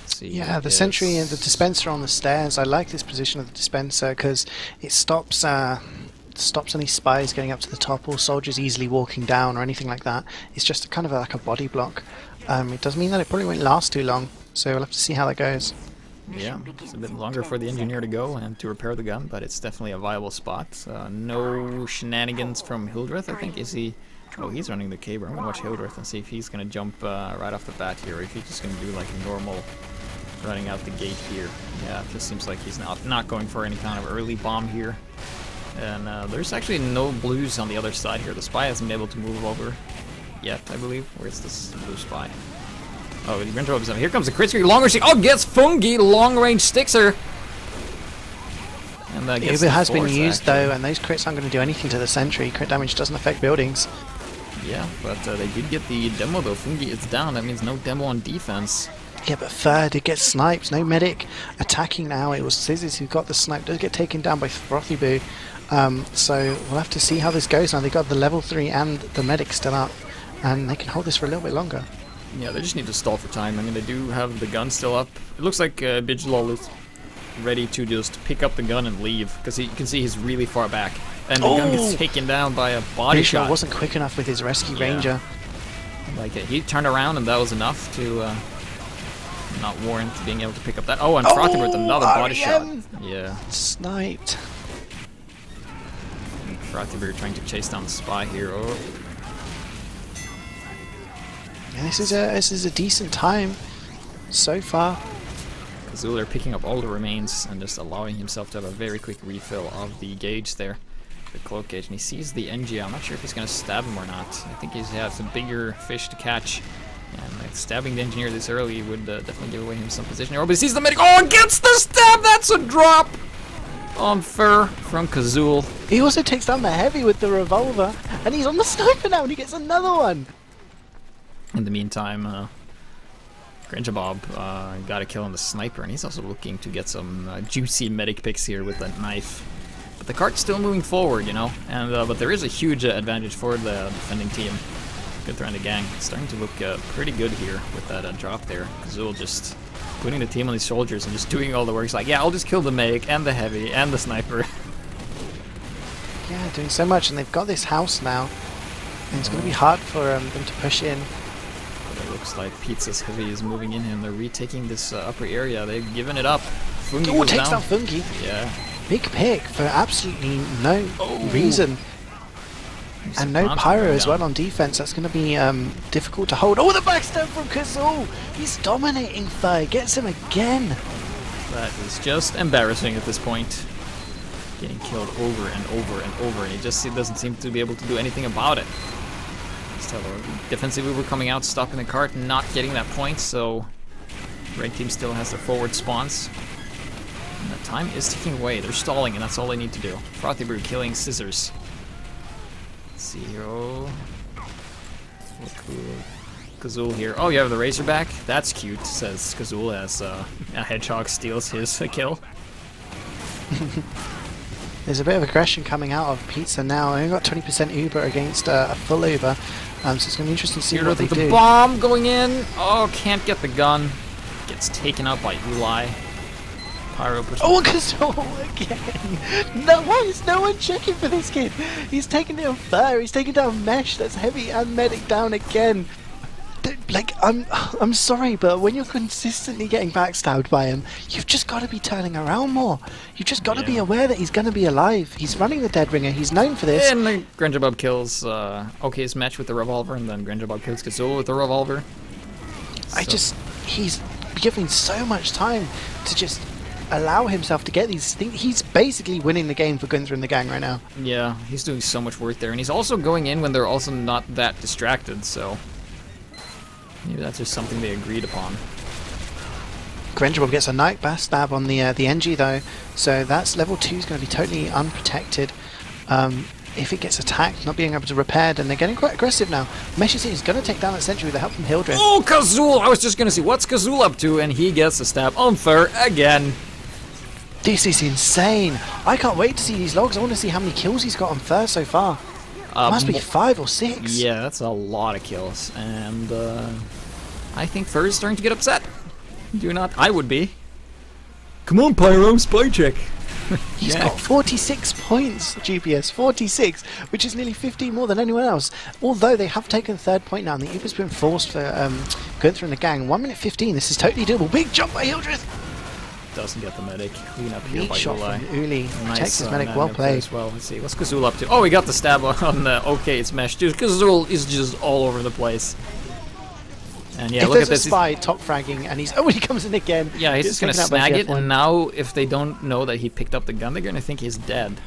See, yeah, the sentry and the dispenser on the stairs. I like this position of the dispenser because it stops any spies getting up to the top or soldiers easily walking down or anything like that. It's just kind of like a body block. It does mean that it probably won't last too long, so we'll have to see how that goes. Yeah, it's a bit longer for the engineer to go and to repair the gun, but it's definitely a viable spot. No shenanigans from Hildreth, I think. Is he? Oh, he's running the caber. I'm going to watch Hildreth and see if he's going to jump right off the bat here, or if he's just going to do like a normal running out the gate here. Yeah, it just seems like he's not going for any kind of early bomb here. And there's actually no blues on the other side here. The spy hasn't been able to move over yet, I believe. Where's this blue spy? Oh, the Gunter is up. Here comes the crit screen. Long range. Oh, gets Fungi. Long range sticks her. And that gets it has been used though, and those crits aren't going to do anything to the sentry. Crit damage doesn't affect buildings. Yeah, but they did get the demo though. Fungi is down. That means no demo on defense. Yeah, but Fur did get sniped. No medic attacking now. It was Scissors who got the snipe. Does get taken down by Frothy Boo. So we'll have to see how this goes now. They got the level 3 and the medic still up, and they can hold this for a little bit longer. Yeah, they just need to stall for time. I mean, they do have the gun still up. It looks like Bidgelol is ready to just pick up the gun and leave, because you can see he's really far back. And the gun gets taken down by a body shot. Wasn't quick enough with his rescue ranger. Like, he turned around and that was enough to not warrant being able to pick up that. Oh, and Frothy with another body shot. Yeah. Sniped. Frothy trying to chase down the spy here. Oh. Yeah, this is a decent time so far. Kazul are picking up all the remains and just allowing himself to have a very quick refill of the gauge there. The cloak gauge, and he sees the NG. I'm not sure if he's gonna stab him or not. I think he has a bigger fish to catch, and like, stabbing the engineer this early would definitely give away him some position. Oh, but he sees the medic. Oh, and gets the stab. That's a drop on Fur from Kazul. He also takes down the heavy with the revolver, and he's on the sniper now, and he gets another one. In the meantime, Grinja Bob got a kill on the sniper, and he's also looking to get some juicy medic picks here with that knife. But the cart's still moving forward, you know, and but there is a huge advantage for the defending team. Gunter and the gang starting to look pretty good here with that drop there. Kazul just putting the team on his shoulders and just doing all the work. It's like, yeah, I'll just kill the medic and the heavy and the sniper. Yeah, doing so much, and they've got this house now, and it's going to be hard for them to push in. But it looks like Pizza's heavy is moving in, and they're retaking this upper area. They've given it up. Fungi goes takes down. down Fungi. Yeah. Big pick for absolutely no reason. There's And a no bounty pyro going as well down. on defense. That's going to be difficult to hold. Oh, the backstab from Kazul! He's dominating Fur. Gets him again. That is just embarrassing at this point. Getting killed over and over and over, and he doesn't seem to be able to do anything about it. Still, defensively we're coming out, stopping the cart, not getting that point, so red team still has their forward spawns. And the time is ticking away. They're stalling, and that's all they need to do. Frothy Brew killing Scissors. Let's see here. Oh, look who Kazul here. Oh, you have the Razorback? That's cute, says Kazul as a hedgehog steals his kill. There's a bit of aggression coming out of Pizza now. They've got 20% Uber against a full Uber, so it's going to be interesting to see what they the do. bomb going in. Oh, can't get the gun. Gets taken out by Uli. Pyro puts Oh, Kazul again! No, why is no one checking for this kid? He's taking down Fire, he's taking down Mesh, that's heavy and medic down again. Like, I'm sorry, but when you're consistently getting backstabbed by him, you've just got to be turning around more. You've just got to be aware that he's going to be alive. He's running the Dead Ringer, he's known for this. And the Grinja Bob kills OK's match with the revolver, and then Grinja Bob kills Kazul with the revolver. He's given so much time to just allow himself to get these things. He's basically winning the game for Gunter and the gang right now. Yeah, he's doing so much work there, and he's also going in when they're also not that distracted, so maybe that's just something they agreed upon. Grinja Bob gets a night stab on the NG though, so that's level 2 is going to be totally unprotected. If it gets attacked, not being able to repair, then they're getting quite aggressive now. Mesh is going to take down that sentry with the help from Hildreth. Oh, Kazul! I was just going to see what's Kazul up to, and he gets a stab on Fur again. This is insane. I can't wait to see these logs. I want to see how many kills he's got on Fur so far. Must be 5 or 6. Yeah, that's a lot of kills, and I think Fur is starting to get upset. Do not? I would be. Come on, Pyro, spy check. He's got 46 points, GPS, 46, which is nearly 15 more than anyone else. Although they have taken the 3rd point now, and the Uber's been forced for Gunter and the gang. 1 minute 15, this is totally doable. Big jump by Hildreth! Doesn't get the medic. Clean up here Neat by shot Uli. from Uli. Nice, Protects his medic, well there played. as well. Let's see, what's Kazul up to? Oh, he got the stab on the OK, it's Mesh. Dude, Kazul is just all over the place. And yeah, If look at there's this. a spy top fragging, and he's he comes in again. Yeah, he's just gonna taken out by snag it, GF1. and now if they don't know that he picked up the gun, they're gonna think he's dead.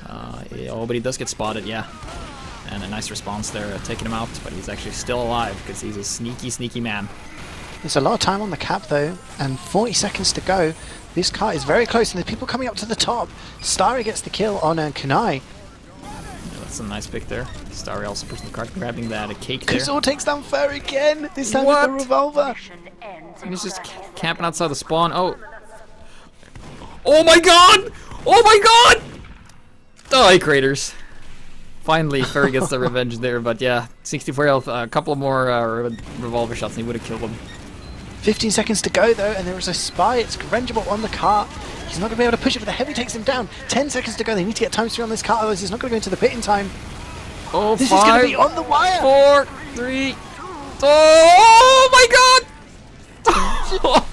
Yeah, oh, but he does get spotted, yeah. And a nice response there, taking him out, but he's actually still alive because he's a sneaky, sneaky man. There's a lot of time on the cap though, and 40 seconds to go. This car is very close, and there's people coming up to the top. Starry gets the kill on Kunai. That's a nice pick there. Starry also pushing the cart, grabbing that cake there. Kazul takes down Fur again, this time What? with the revolver. And he's just camping outside the spawn. Oh. Oh my god! Oh my god! Die, craters. Finally, Fur gets the revenge there, but yeah, 64 health, a couple more revolver shots and he would have killed him. 15 seconds to go though, and there is a spy. It's Grangeable on the cart. He's not going to be able to push it, but the heavy takes him down. 10 seconds to go. They need to get time through on this cart, otherwise he's not going to go into the pit in time. Oh, this is going to be on the wire. 4, 3. Oh my god!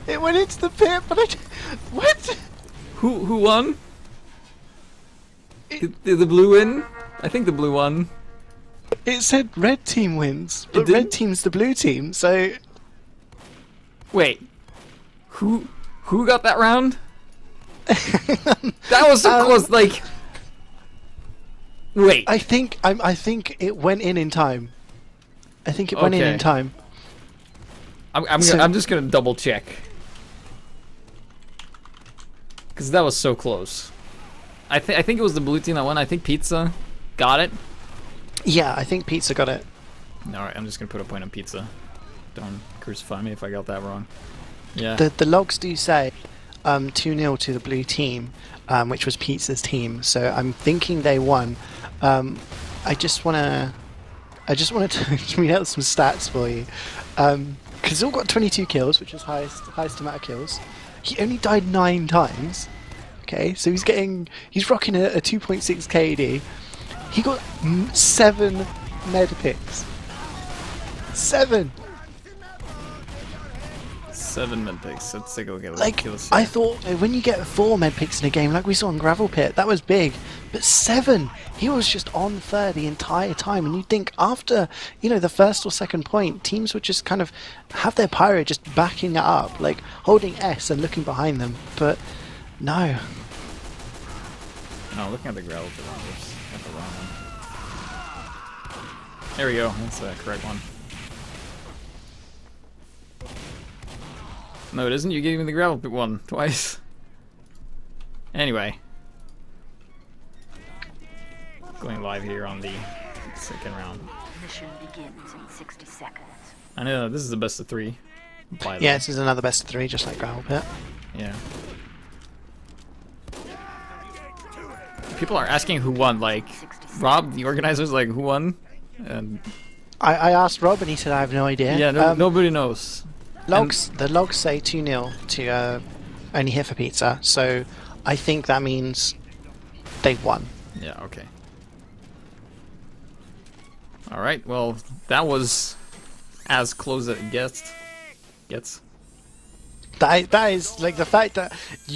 It went into the pit, but what? Who won? Did the blue win? I think the blue won. It said red team wins, but didn't? red team's the blue team, so... Wait. Who got that round? That was so close. Like, wait. I think it went in time. I think it went in time. I'm just gonna double check. Because that was so close. I think it was the blue team that won. I think Pizza got it. Yeah, I think Pizza got it. Alright, I'm just gonna put a point on Pizza. Don't crucify me if I got that wrong. Yeah. The logs do say 2-0 to the blue team, which was Pizza's team. So I'm thinking they won. I just wanna to read out some stats for you. Kazul got 22 kills, which is highest amount of kills. He only died 9 times. Okay, so he's rocking a 2.6 KD. He got 7 med picks. 7. 7 med picks. Let's take a look at like kills. I thought when you get 4 med picks in a game, like we saw in Gravel Pit, that was big. But 7, he was just on third the entire time. And you'd think after, you know, the first or second point, teams would just kind of have their pyro just backing it up, like holding S and looking behind them. But no. No, looking at the Gravel Pit numbers. Got the wrong one. There we go. That's the correct one. No, it isn't. You gave me the Gravel Pit one twice. Anyway. Going live here on the second round. Mission begins in 60 seconds. I know this is the best of 3. Yeah, this is another best of 3, just like Gravel Pit. Yeah. People are asking who won. Like, Rob, the organizer's like, who won? And I asked Rob, and he said I have no idea. yeah, nobody knows. The logs say 2-0 to Only Here for Pizza, so I think that means they won. Yeah, okay. Alright, well, that was as close as it gets. That is, like, the fact that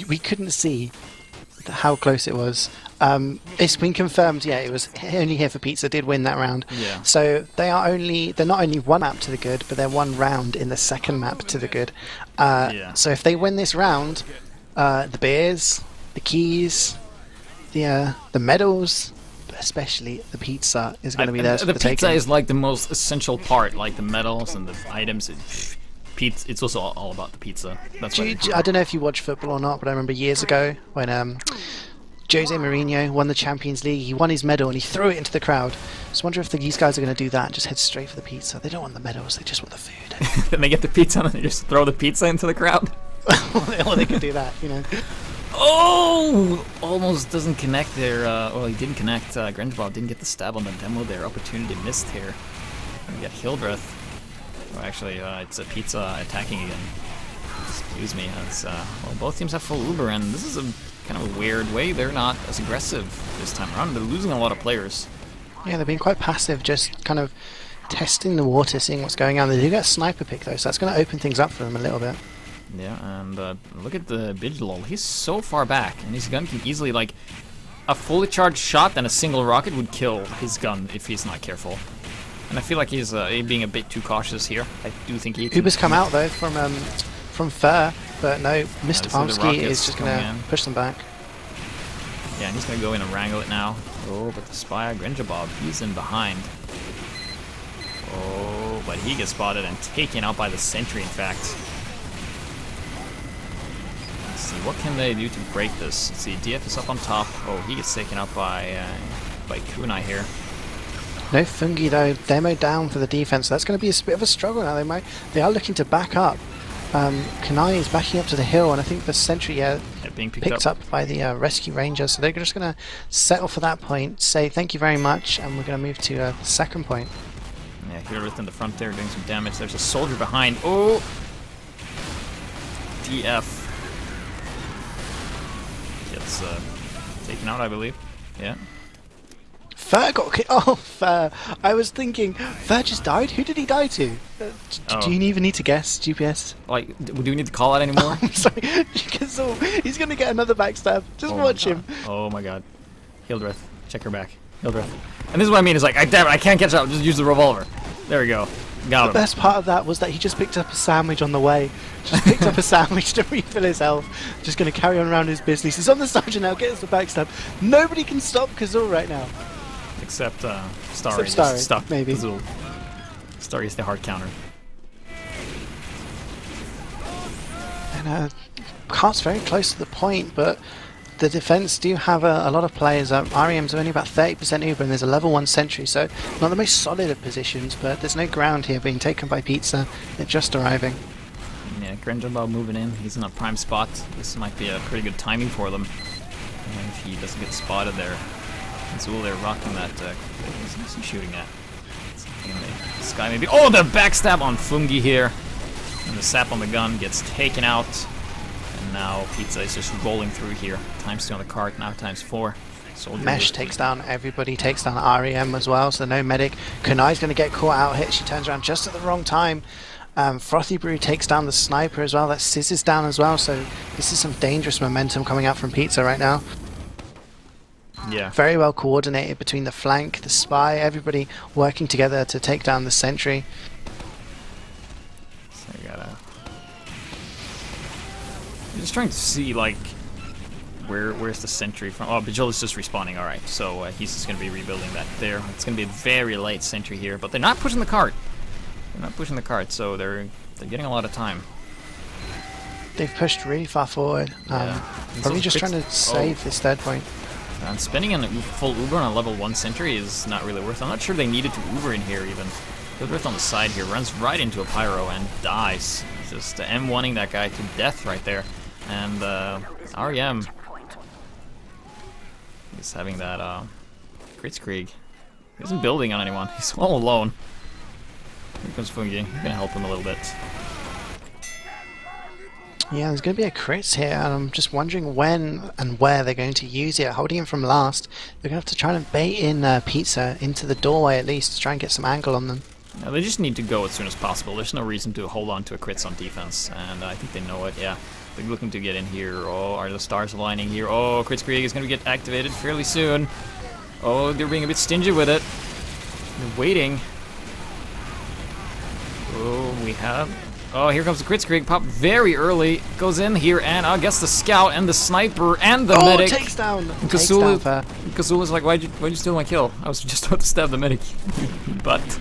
we couldn't see how close it was. It's been confirmed, yeah, it was Only Here for Pizza did win that round. Yeah. So they're not only 1 map to the good, but they're 1 round in the second map to the good. Yeah. So if they win this round, the beers, the keys, the medals, but especially the pizza is going to be theirs for the taking. The pizza is like the most essential part, like the medals and the items. It's also all about the pizza. That's I don't know if you watch football or not, but I remember years ago when Jose Mourinho won the Champions League, he won his medal and he threw it into the crowd. Just wonder if these guys are going to do that and just head straight for the pizza. They don't want the medals, they just want the food. Then they get the pizza and then they just throw the pizza into the crowd. Or they could do that, you know. Oh! Almost doesn't connect there. Well, he didn't connect. Grangebob didn't get the stab on the demo there. Opportunity missed here. We got Hildreth. Oh, actually, it's a pizza attacking again. Excuse me. Well, both teams have full Uber, and this is a kind of a weird way. They're not as aggressive this time around. They're losing a lot of players. Yeah, they've been quite passive, just kind of testing the water, seeing what's going on. They do get a sniper pick, though, so that's going to open things up for them a little bit. Yeah, and look at the Vigilol. He's so far back, and his gun can easily, like, a fully charged shot and a single rocket would kill his gun if he's not careful. And I feel like he's being a bit too cautious here. I do think he... Uber's come out, though, from Fur, but no, Mr. Pomsky is just going to push them back. Yeah, and he's going to go in and wrangle it now. Oh, but the Spy, Grangebob, he's in behind. Oh, but he gets spotted and taken out by the Sentry, in fact. Let's see, what can they do to break this? Let's see, DF is up on top. Oh, he gets taken out by Kunai here. No Fungi though, demo down for the defense. So that's going to be a bit of a struggle now. They are looking to back up. Kunai is backing up to the hill, and I think the Sentry being picked up by the Rescue Ranger. So they're just going to settle for that point, say thank you very much, and we're going to move to the second point. Yeah, Hildreth in the front there doing some damage. There's a soldier behind. Oh! DF gets taken out, I believe. Yeah. Fur got killed. Oh, Fur. I was thinking, Fur just died? Who did he die to? Do you even need to guess, GPS? Like, do we need to call out anymore? I'm sorry. He's going to get another backstab. Just watch him. Oh my god. Hildreth. Check her back. Hildreth. And this is what I mean, is like, damn it, I can't catch up. Just use the revolver. There we go. Got him. The best part of that was that he just picked up a sandwich on the way. Just picked up a sandwich to refill his health. Just going to carry on around his business. He's on the sergeant now, gets the backstab. Nobody can stop Kazul right now. Except Starry. Except Starry, Stuck maybe. Kazul. Starry is the hard counter. And Cart's very close to the point, but the defense do have a lot of players. REM's only about 30% Uber, and there's a level 1 sentry, so not the most solid of positions, but there's no ground here being taken by Pizza. They're just arriving. Yeah, Grenjabal moving in. He's in a prime spot. This might be a pretty good timing for them. And if he doesn't get spotted there. Azul, they're rocking that. Who's he shooting at? Something in the sky maybe. Oh, the backstab on Fungi here. And the sap on the gun gets taken out. And now Pizza is just rolling through here. ×2 on the cart, now ×4. Soldier Mesh takes down everybody, takes down REM as well, so no medic. Kunai's going to get caught out hit. She turns around just at the wrong time. Frothy Brew takes down the sniper as well. That Scissors down as well, so this is some dangerous momentum coming out from Pizza right now. Yeah. Very well coordinated between the flank, the spy, everybody working together to take down the sentry. So we gotta... I'm just trying to see, like, where's the sentry from? Oh, Bajil is just respawning, alright. So he's just going to be rebuilding that there. It's going to be a very late sentry here, but they're not pushing the cart. They're not pushing the cart, so they're getting a lot of time. They've pushed really far forward. Probably just trying to save this third point. And spending a full Uber on a level 1 sentry is not really worth it. I'm not sure they needed to Uber in here even. Hildreth on the side here runs right into a pyro and dies. Just M1ing that guy to death right there. And REM is having that Kritzkrieg. He isn't building on anyone. He's all alone. Here comes Fungi. He's gonna help him a little bit. Yeah, there's going to be a crits here, and I'm just wondering when and where they're going to use it. Holding him from last, they're going to have to try and bait in Pizza into the doorway at least to try and get some angle on them. No, they just need to go as soon as possible. There's no reason to hold on to a crits on defense, and I think they know it, yeah. They're looking to get in here. Oh, are the stars aligning here? Oh, Kritzkrieg is going to get activated fairly soon. Oh, they're being a bit stingy with it. They're waiting. Oh, we have... Oh, here comes the Kritzkrieg. Pop very early. Goes in here, and I guess the scout and the sniper and the medic. Takes down. Kazul is like, why'd you steal my kill? I was just about to stab the medic. But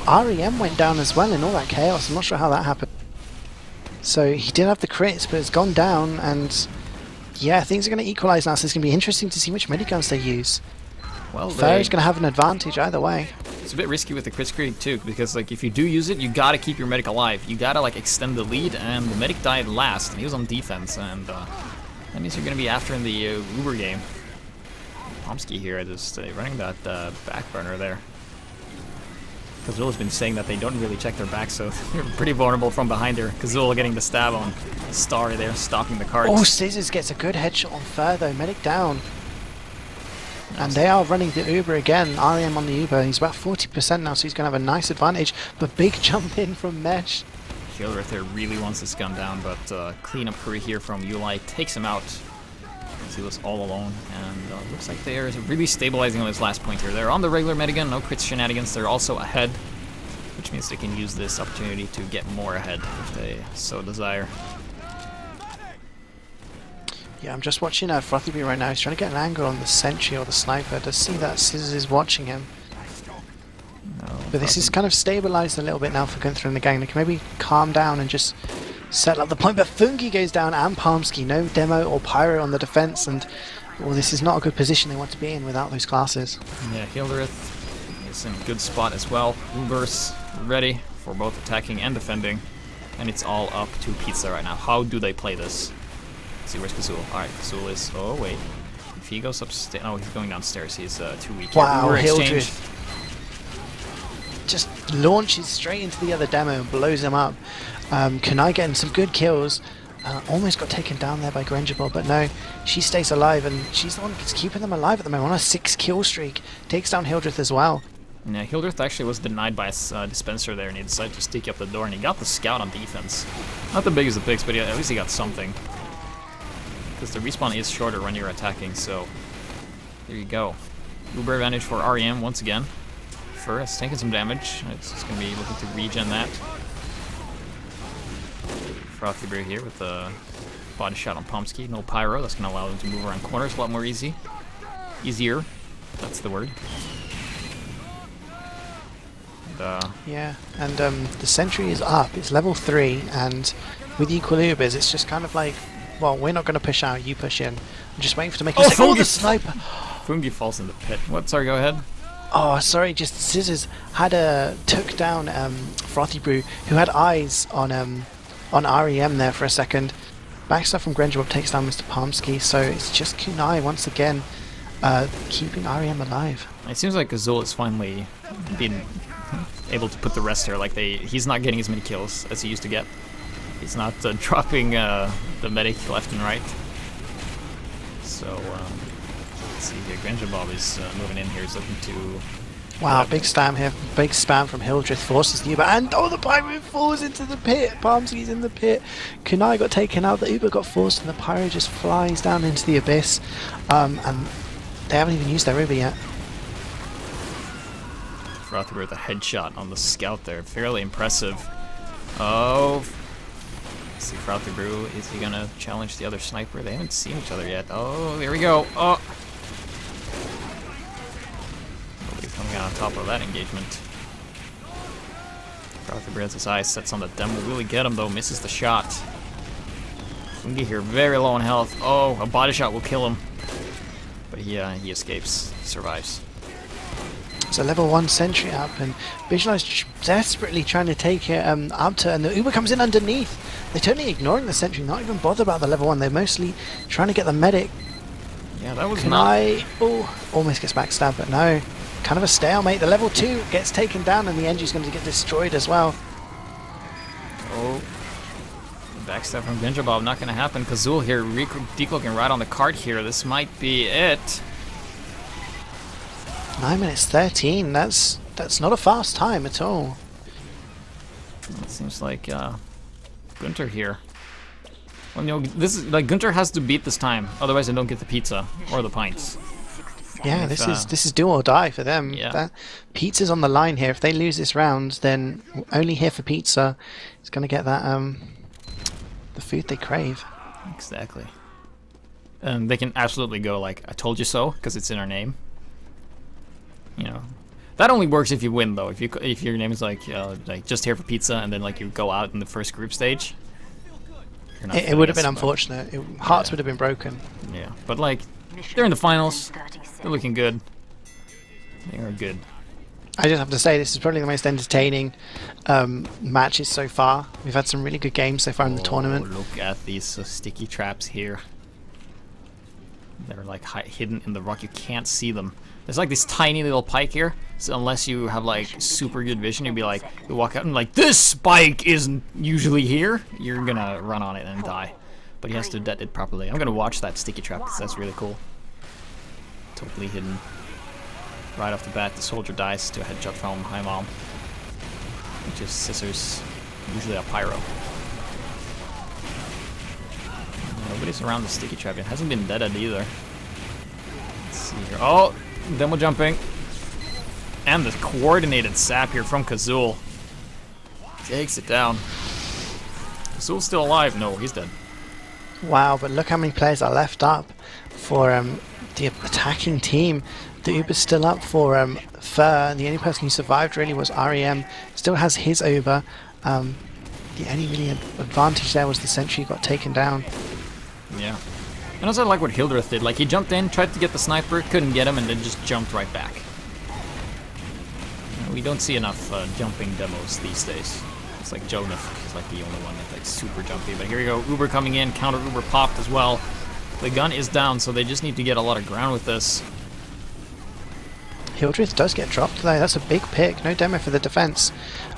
REM went down as well in all that chaos. I'm not sure how that happened. So he did have the crits, but it's gone down, and yeah, things are going to equalize now. So it's going to be interesting to see which miniguns they use. Well, Fair's going to have an advantage either way. It's a bit risky with the Kritzkrieg too, because like if you do use it, you gotta keep your medic alive. You gotta like extend the lead, and the medic died last, and he was on defense, and that means you're gonna be after in the Uber game. Pomsky here just running that back burner there. Kazul has been saying that they don't really check their back, so they're pretty vulnerable from behind there. Kazul getting the stab on Star there, stopping the carts. Oh, Scissors gets a good headshot on Fur though, medic down. And they are running the Uber again. REM on the Uber. He's about 40% now, so he's going to have a nice advantage. But big jump in from Mesh. Hildreth there really wants this gun down, but cleanup crew here from Uli takes him out. He was all alone, and looks like they're really stabilizing on this last point here. They're on the regular metagun, no crits shenanigans. They're also ahead, which means they can use this opportunity to get more ahead if they so desire. Yeah, I'm just watching Frothy Bee right now. He's trying to get an angle on the sentry or the sniper to see that Scissors is watching him. No, but this is kind of stabilized a little bit now for Gunter and the gang. They can maybe calm down and just settle up the point. But Fungi goes down and Palmsky. No demo or pyro on the defense, and well, this is not a good position they want to be in without those classes. Yeah, Hildreth is in a good spot as well. Ubers ready for both attacking and defending, and it's all up to Pizza right now. How do they play this? See, where's Kazul? Alright, Kazul is... Oh, wait. If he goes upstairs... Oh, he's going downstairs. He's too weak. Wow, Hildreth just launches straight into the other demo and blows him up. Kunai getting some good kills. Almost got taken down there by Grenjabal, but no, she stays alive, and she's the one that's keeping them alive at the moment on a 6-kill streak. Takes down Hildreth as well. Yeah, Hildreth actually was denied by a dispenser there, and he decided to stick up the door, and he got the scout on defense. Not the biggest of picks, but at least he got something. Because the respawn is shorter when you're attacking, so there you go. Uber advantage for REM once again. Gunter. It's taking some damage. It's just going to be looking to regen that. Frothy Brew here with the body shot on Pomsky. No pyro. That's going to allow them to move around corners a lot more easier. That's the word. Yeah, and the sentry is up. It's level 3, and with Equilubers, it's just kind of like, well, we're not going to push out, you push in. I'm just waiting for to make a mistake. Oh, the sniper! Fungi falls in the pit. What? Sorry, go ahead. Oh, sorry, just Scissors had took down Frothy Brew, who had eyes on REM there for a second. Backstab from Grenjabob takes down Mr. Pomsky, so it's just Kunai once again keeping REM alive. It seems like Azul is finally been able to put the rest here. Like he's not getting as many kills as he used to get. He's not dropping the medic left and right. So let's see here. Grenjabob is moving in here. He's looking to. Wow, big spam here. Big spam from Hildreth forces the Uber, and the Pyro falls into the pit. Palmsky's in the pit. Kunai got taken out. The Uber got forced, and the Pyro just flies down into the abyss. And they haven't even used their Uber yet. Frothy with a headshot on the scout there. Fairly impressive. Oh. Let's see, Frothy Brew. Is he going to challenge the other sniper? They haven't seen each other yet. Oh, there we go. Oh. Nobody coming out on top of that engagement. Frothy Brew has his eyes, sets on the demo. Will he get him, though? Misses the shot. Fungi here, very low on health. Oh, a body shot will kill him. But he escapes, survives. So level 1 sentry up, and Visualize desperately trying to take it up to, and the Uber comes in underneath. They're totally ignoring the sentry, not even bothered about the level 1. They're mostly trying to get the medic. Yeah, that was almost gets backstabbed, but no. Kind of a stalemate. The level 2 gets taken down, and the engine's going to get destroyed as well. Oh. Backstab from Gunter, not going to happen. Kazul here, decloaking right on the cart here. This might be it. 9 minutes 13. That's not a fast time at all. It seems like Gunter here. Well, you know, this is like Gunter has to beat this time, otherwise they don't get the pizza or the pints. Yeah, this is do or die for them. Yeah. Pizza's on the line here. If they lose this round, then only here for pizza is going to get that the food they crave. Exactly. And they can absolutely go like, "I told you so," because it's in our name. You know, that only works if you win, though. If your name is like just here for pizza, and then like you go out in the first group stage, it would have been unfortunate. Hearts would have been broken. Yeah, but like they're in the finals. They're looking good. They are good. I just have to say, this is probably the most entertaining matches so far. We've had some really good games so far in the tournament. Look at these sticky traps here. They're like hidden in the rock. You can't see them. There's like this tiny little pike here, so unless you have like super good vision, you'd be like, you walk out and like, this spike isn't usually here. You're gonna run on it and die. But he has to det it properly. I'm gonna watch that sticky trap because that's really cool. Totally hidden. Right off the bat, the soldier dies to a headshot from Hi Mom, which is Scissors, usually a pyro. Nobody's around the sticky trap. It hasn't been deaded either. Let's see here. Oh, demo jumping. And the coordinated sap here from Kazul. Takes it down. Kazul's still alive. No, he's dead. Wow, but look how many players are left up for the attacking team. The Uber's still up for Fur. The only person who survived really was REM. Still has his Uber. The only really advantage there was the sentry got taken down. Yeah. And also I like what Hildreth did. Like he jumped in, tried to get the sniper, couldn't get him, and then just jumped right back. You know, we don't see enough jumping demos these days. It's like Jonah is like the only one that's like super jumpy. But here we go, Uber coming in, counter Uber popped as well. The gun is down, so they just need to get a lot of ground with this. Hildreth does get dropped though. That's a big pick. No demo for the defense.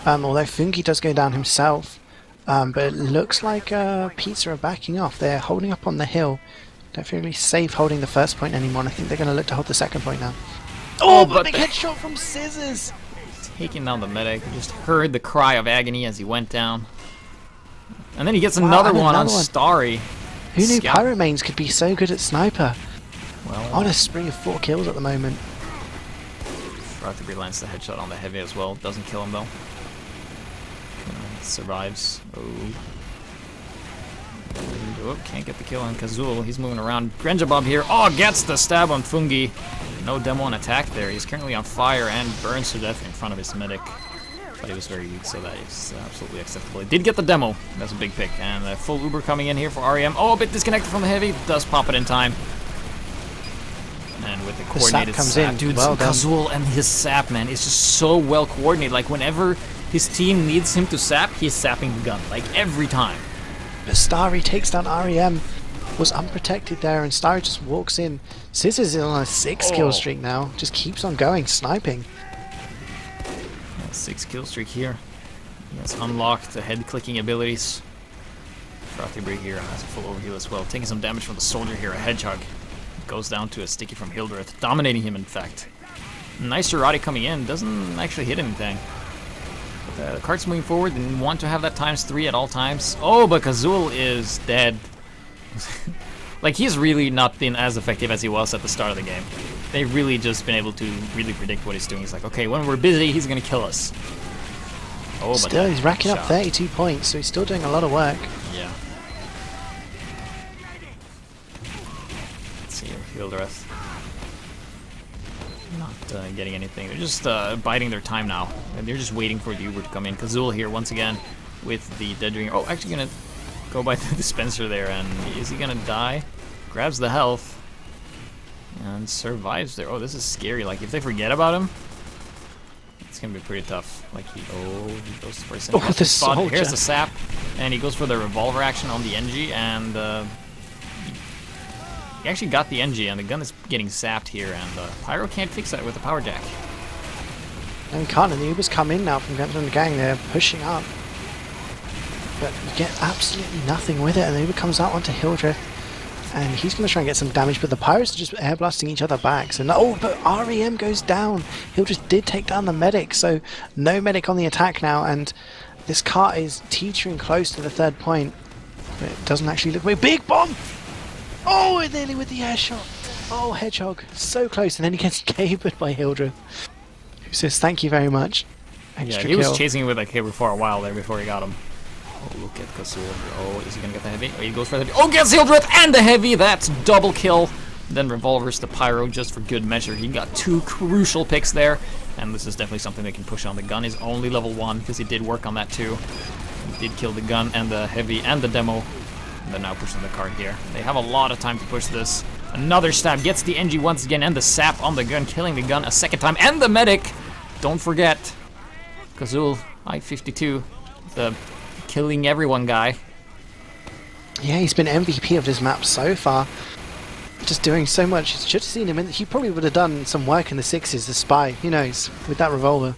Although Fungi does go down himself. But it looks like Pizza are backing off. They're holding up on the hill. Don't feel really safe holding the first point anymore. I think they're going to look to hold the second point now. Oh, but big headshot from Scissors! Taking down the medic. You just heard the cry of agony as he went down. And then he gets another one on Starry. Who knew Pyromanes could be so good at Sniper? Well, on a spree of 4 kills at the moment. Rothenberg lands the headshot on the heavy as well. Doesn't kill him though. Survives. Oh, can't get the kill on Kazul. He's moving around. Grenjabob here. Oh, gets the stab on Fungi. No demo on attack there. He's currently on fire and burns to death in front of his medic. But he was very weak, so that is absolutely acceptable. He did get the demo. That's a big pick. And a full Uber coming in here for REM. Oh, a bit disconnected from the heavy. Does pop it in time. And with the coordinated sap, dude, well Kazul and his sap, man, is just so well coordinated. Like, whenever his team needs him to sap, he's sapping the gun. Like, every time. But Starry takes down REM. Was unprotected there, and Starry just walks in. Scissors is on a 6 kill streak now. Just keeps on going, sniping. 6 kill streak here. He has unlocked the head clicking abilities. Rothenberg here has a full overheal as well. Taking some damage from the soldier here, a hedgehog. Goes down to a sticky from Hildreth, dominating him in fact. Nice Rotty coming in, doesn't actually hit anything. But, the cart's moving forward and want to have that ×3 at all times. Oh, but Kazul is dead. Like, he's really not been as effective as he was at the start of the game. They've really just been able to really predict what he's doing. He's like, okay, when we're busy, he's gonna kill us. Oh, but still, he's racking up 32 points, so he's still doing a lot of work. Yeah. Let's see here, Hildreth. Not getting anything. They're just biding their time now. And they're just waiting for the Uber to come in. Kazul here once again with the dead ring. Oh, actually gonna go by the dispenser there, and is he gonna die? Grabs the health and survives there. Oh, this is scary. Like, if they forget about him, it's gonna be pretty tough. Like, he goes for his the soldier. Here's the sap, and he goes for the revolver action on the NG, and he actually got the NG, and the gun is getting sapped here, and Pyro can't fix that with the power jack. And can't, and the Ubers come in now from Gunter and the gang. They're pushing up. But you get absolutely nothing with it, and the Uber comes out onto Hildreth, and he's going to try and get some damage, but the Pirates are just air blasting each other back. So no, but REM goes down. Hildreth did take down the medic, so no medic on the attack now, and this cart is teetering close to the 3rd point, but it doesn't actually look very big bomb. Oh, nearly with the air shot. Oh, Hedgehog, so close, and then he gets capered by Hildreth, who says thank you very much. Extra he kill. was chasing him with a caber for a while there before he got him. Oh, look at Kazul. Oh, is he gonna get the heavy? Oh, he goes for the heavy. Oh, gets Hildreth and the heavy! That's double kill. Then revolvers to Pyro just for good measure. He got 2 crucial picks there, and this is definitely something they can push on. The gun is only level 1 because he did work on that too. He did kill the gun and the heavy and the demo. And they're now pushing the cart here. They have a lot of time to push this. Another stab gets the NG once again, and the sap on the gun, killing the gun a 2nd time, and the medic. Don't forget, Kazul, i52, the killing everyone guy. Yeah, he's been MVP of this map so far. Just doing so much. You should have seen him, and he probably would have done some work in the 6s, the spy, who knows, with that revolver.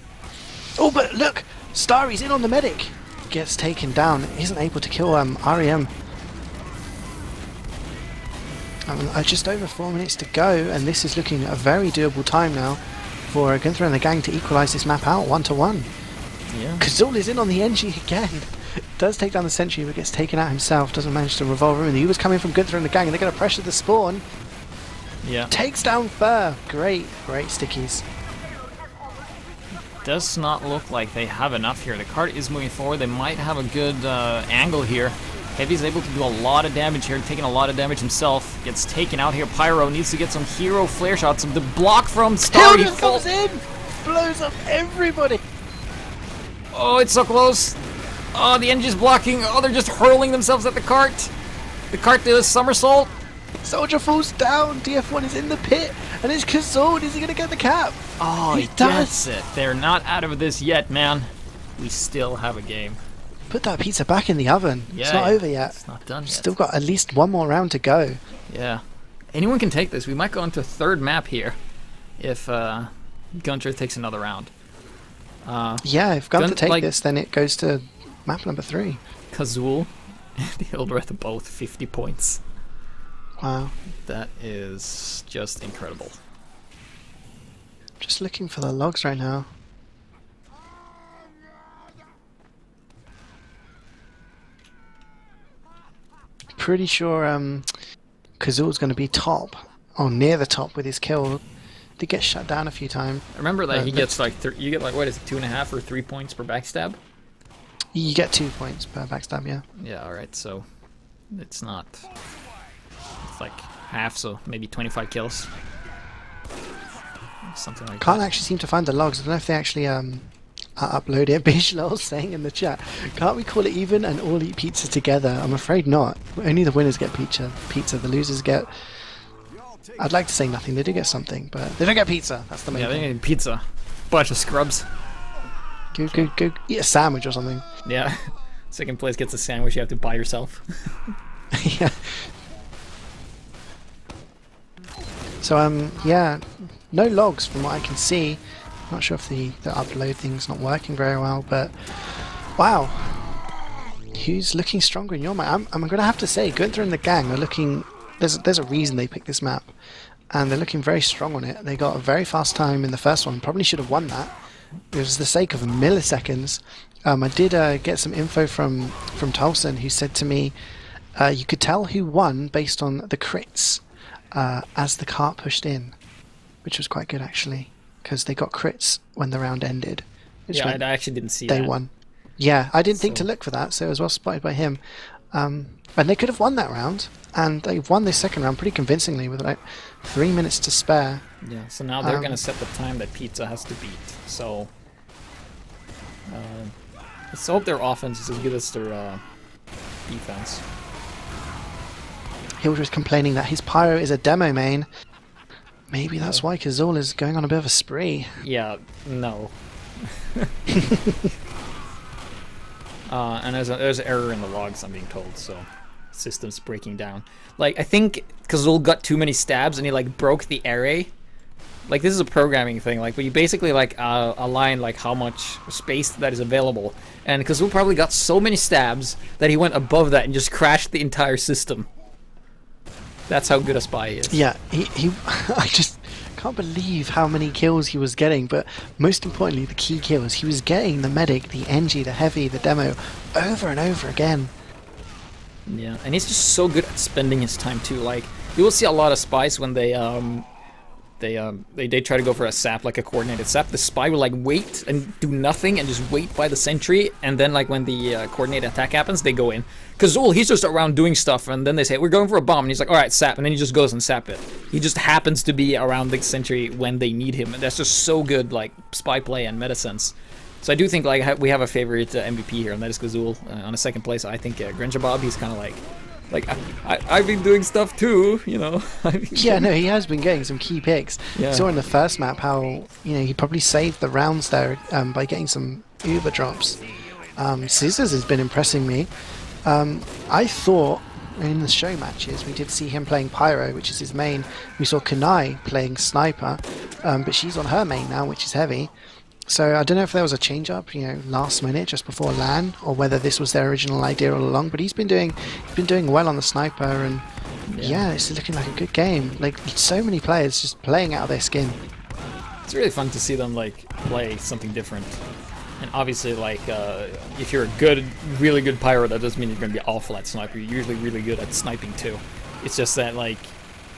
Oh, but look! Starry's in on the medic! Gets taken down, isn't able to kill REM. Just over 4 minutes to go, and this is looking a very doable time now for Gunter and the gang to equalise this map out 1-1. Yeah. Kazul is in on the NG again. Does take down the sentry, but gets taken out himself. Doesn't manage to revolve him. And the Uber's coming from Gunter and the gang, and they're going to pressure the spawn. Yeah. Takes down Fur. Great stickies. Does not look like they have enough here. The cart is moving forward. They might have a good angle here. Heavy's able to do a lot of damage here, taking a lot of damage himself. Gets taken out here. Pyro needs to get some hero flare shots. The block from Starry comes in! Blows up everybody! Oh, it's so close. Oh, the engine's blocking. Oh, they're just hurling themselves at the cart. The cart does a somersault. Soldier falls down. DF1 is in the pit. And it's Kazul. Is he going to get the cap? Oh, he does it. They're not out of this yet, man. We still have a game. Put that pizza back in the oven. Yeah, it's not over yet. It's not done yet. Still got at least 1 more round to go. Yeah. Anyone can take this. We might go into a 3rd map here if Gunter takes another round. Yeah, if Gunter takes this, then it goes to map number 3. Kazul and Hildreth both 50 points. Wow. That is just incredible. Just looking for the logs right now. Pretty sure Kazul's going to be top, or near the top with his kill. did get shut down a few times. Remember that he gets like you get like what is it, 2.5 or 3 points per backstab? You get 2 points per backstab, yeah. Yeah, alright, so it's not, it's like half, so maybe 25 kills. Something like Can't that. actually seem to find the logs. I don't know if they actually upload it. Bishlol saying in the chat, can't we call it even and all eat pizza together? I'm afraid not. Only the winners get pizza. The losers get... I'd like to say nothing. They do get something, but they don't get pizza. That's the main Yeah, they thing. need pizza. Bunch of scrubs. Go eat a sandwich or something. Yeah. Second place gets a sandwich you have to buy yourself. Yeah. So yeah, no logs from what I can see. Not sure if the upload thing's not working very well, but wow, who's looking stronger in your mind? I'm gonna have to say, Gunter and the gang are looking. There's a reason they picked this map, and they're looking very strong on it. They got a very fast time in the first one. Probably should have won that. It was the sake of milliseconds. I did get some info from Tolson, who said to me, you could tell who won based on the crits as the cart pushed in, which was quite good actually, because they got crits when the round ended. Yeah, I actually didn't see they that. won. Yeah, I didn't think to look for that, so it was well spotted by him. And they could have won that round, and they won this second round pretty convincingly with like 3 minutes to spare. Yeah, so now they're gonna set the time that Pizza has to beat. So let's hope their offense is as good as their defense. Hilda is complaining that his pyro is a demo main. Maybe that's why Kazul is going on a bit of a spree. Yeah, no. And there's an error in the logs, I'm being told, so system's breaking down. Like, I think Kazul got too many stabs and he like broke the array. Like, this is a programming thing, like, but you basically like align like how much space that is available. And Kazul probably got so many stabs that he went above that and just crashed the entire system. That's how good a spy he is. Yeah, he I just can't believe how many kills he was getting, but most importantly, the key kills. He was getting the medic, the NG, the heavy, the demo, over and over again. Yeah, and he's just so good at spending his time too. Like, you will see a lot of spies when they try to go for a sap, like a coordinated sap. The spy will like wait and do nothing and just wait by the sentry, and then like when the coordinated attack happens, they go in. Kazul, he's just around doing stuff, and then they say, we're going for a bomb, and he's like, alright, sap, and then he just goes and sap it. He just happens to be around the sentry when they need him, and that's just so good, like, spy play and meta sense. So I do think like we have a favorite MVP here, and that is Kazul. On a second place, I think Grinjabob, he's kind of like I've been doing stuff too, you know. Yeah, no, he has been getting some key picks. Yeah. Saw in the first map how, you know, he probably saved the rounds there by getting some Uber drops. Scissors has been impressing me. I thought in the show matches we did see him playing Pyro, which is his main. We saw Kunai playing Sniper, but she's on her main now, which is Heavy. So I don't know if there was a change up, you know, last minute just before LAN, or whether this was their original idea all along. But he's been doing well on the Sniper, and yeah, it's looking like a good game. Like, so many players just playing out of their skin. It's really fun to see them like play something different. And obviously, like, if you're a really good pyro, that doesn't mean you're going to be awful at sniper. You're usually really good at sniping too. It's just that, like,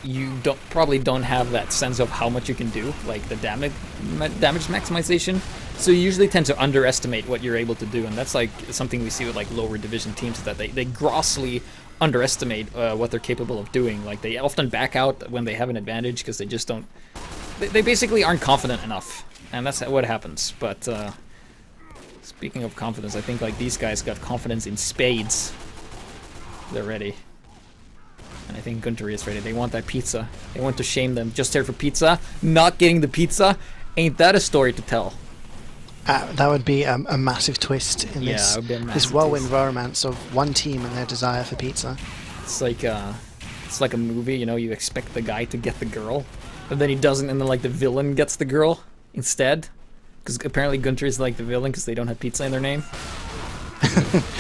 you probably don't have that sense of how much you can do, like the damage maximization. So you usually tend to underestimate what you're able to do, and that's like something we see with like lower division teams, that they grossly underestimate what they're capable of doing. Like, they often back out when they have an advantage because they just don't. They basically aren't confident enough, and that's what happens. But speaking of confidence, I think like these guys got confidence in spades. They're ready. And I think Gunter is ready. They want that pizza. They want to shame them. Just there for pizza. Not getting the pizza. Ain't that a story to tell? That would be a massive twist in it would be a massive this whirlwind twist. romance of one team and their desire for pizza. It's like a movie, you know, you expect the guy to get the girl, but then he doesn't, and then like the villain gets the girl instead. Because apparently Gunter is like the villain because they don't have pizza in their name.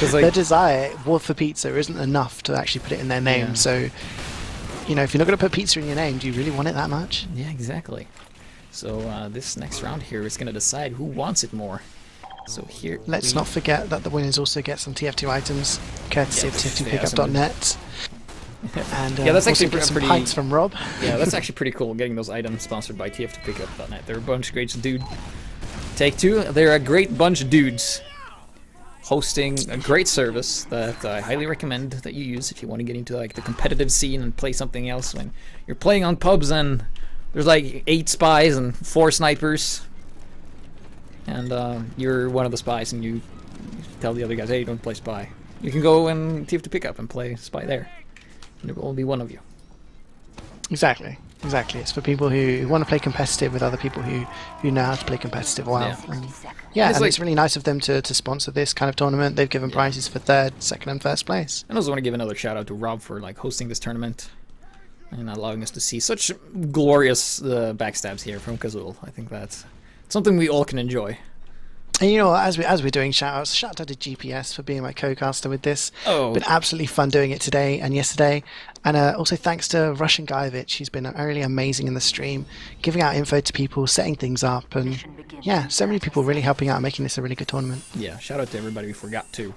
Like, their desire for pizza isn't enough to actually put it in their name. Yeah. So, you know, if you're not going to put pizza in your name, do you really want it that much? Yeah, exactly. So this next round here is going to decide who wants it more. So here, Let's not forget that the winners also get some TF2 items, courtesy of Yes, they have TF2pickup.net. And Yeah, that's also actually get some pretty- pints from Rob. Yeah, that's actually pretty cool, getting those items sponsored by TF2Pickup.net. They're a bunch of great dude. Take Two, they're a great bunch of dudes hosting a great service that I highly recommend that you use if you want to get into like the competitive scene and play something else when you're playing on pubs and there's like 8 spies and 4 snipers and you're one of the spies and you tell the other guys, hey, don't play spy. You can go and TF2Pickup and play spy there. And there will only be one of you. Exactly. It's for people who want to play competitive with other people who know how to play competitive well. Yeah. And, It's and like- it's really nice of them to sponsor this kind of tournament. They've given prizes for 3rd, 2nd and 1st place. I also want to give another shout out to Rob for like hosting this tournament and allowing us to see such glorious backstabs here from Kazul. I think that's something we all can enjoy. And you know what, as we're doing shout-outs, shout out to GPS for being my co-caster with this. Oh. Been absolutely fun doing it today and yesterday. And also thanks to Russian Guyevich, he's been really amazing in the stream, giving out info to people, setting things up, and yeah, so many people really helping out and making this a really good tournament. Yeah, shout out to everybody we forgot to.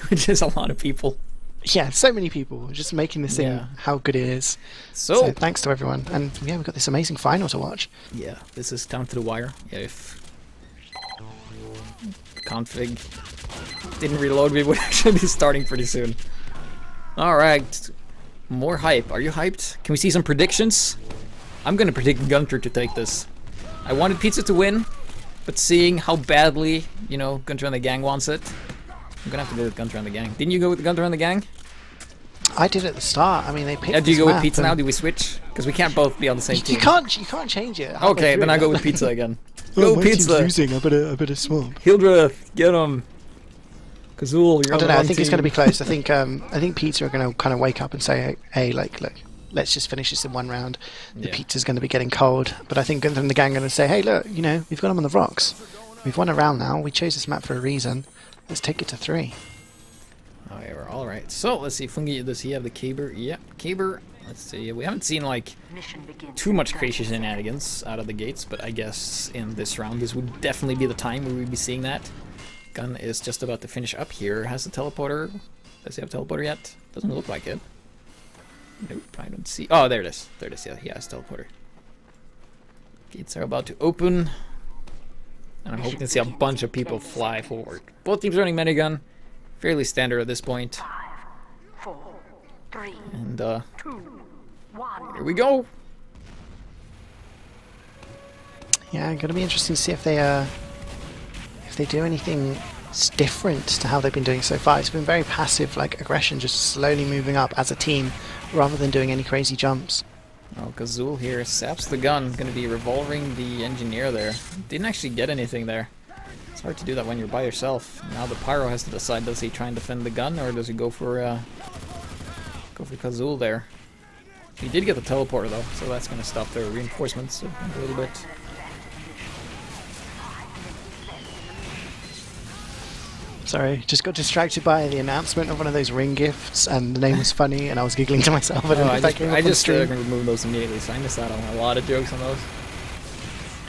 Which is a lot of people. Yeah, so many people just making this thing how good it is. So thanks to everyone. And yeah, we've got this amazing final to watch. Yeah, this is down to the wire. Yeah, if config didn't reload, we would actually be starting pretty soon. Alright, more hype. Are you hyped? Can we see some predictions? I'm gonna predict Gunter to take this. I wanted Pizza to win, but seeing how badly, you know, Gunter and the gang wants it, I'm gonna have to go with Gunter and the gang. Didn't you go with Gunter and the gang? I did at the start. I mean, they picked. Yeah, do you this go with map Pizza now? and Do we switch? Because we can't both be on the same team. You can't change it. halfway Okay, then through. I go with Pizza again. Oh, Go my team's Pizza! losing. I better swap. Hildreth, get him! Kazul, you're I on don't the know. I wrong think it's going to team. be close. I think Pizza are going to kind of wake up and say, "Hey, like, look, let's just finish this in one round." The pizza's going to be getting cold, but I think Gunter and the gang are going to say, "Hey, look, you know, we've got them on the rocks. We've won a round now. We chose this map for a reason. Let's take it to 3." Oh, yeah, we're all right. So let's see. Fungi, does he have the Caber? Yep, Caber. Let's see. We haven't seen like too much crazy shenanigans out of the gates, but I guess in this round, this would definitely be the time where we'd be seeing that. Gun is just about to finish up here. Has the teleporter? Does he have a teleporter yet? Doesn't look like it. Nope, I don't see. Oh, there it is. There it is. Yeah, he has teleporter. Gates are about to open. And I'm hoping to see a bunch of people fly forward. Both teams running minigun. Fairly standard at this point. 5, 4, 3, And 2, 1. here we go. Yeah, going to be interesting to see if they do anything different to how they've been doing so far. It's been very passive, like aggression, just slowly moving up as a team, rather than doing any crazy jumps. Oh, Kazul here saps the gun. Gonna be revolving the engineer there. Didn't actually get anything there. It's hard to do that when you're by yourself. Now the Pyro has to decide, does he try and defend the gun or does he go for Kazul there? He did get the teleporter though, so that's gonna stop their reinforcements a little bit. Sorry, just got distracted by the announcement of one of those ring gifts, and the name was funny, and I was giggling to myself. I don't know if that came up I on just stream. removed those immediately, so I missed out on a lot of jokes on those.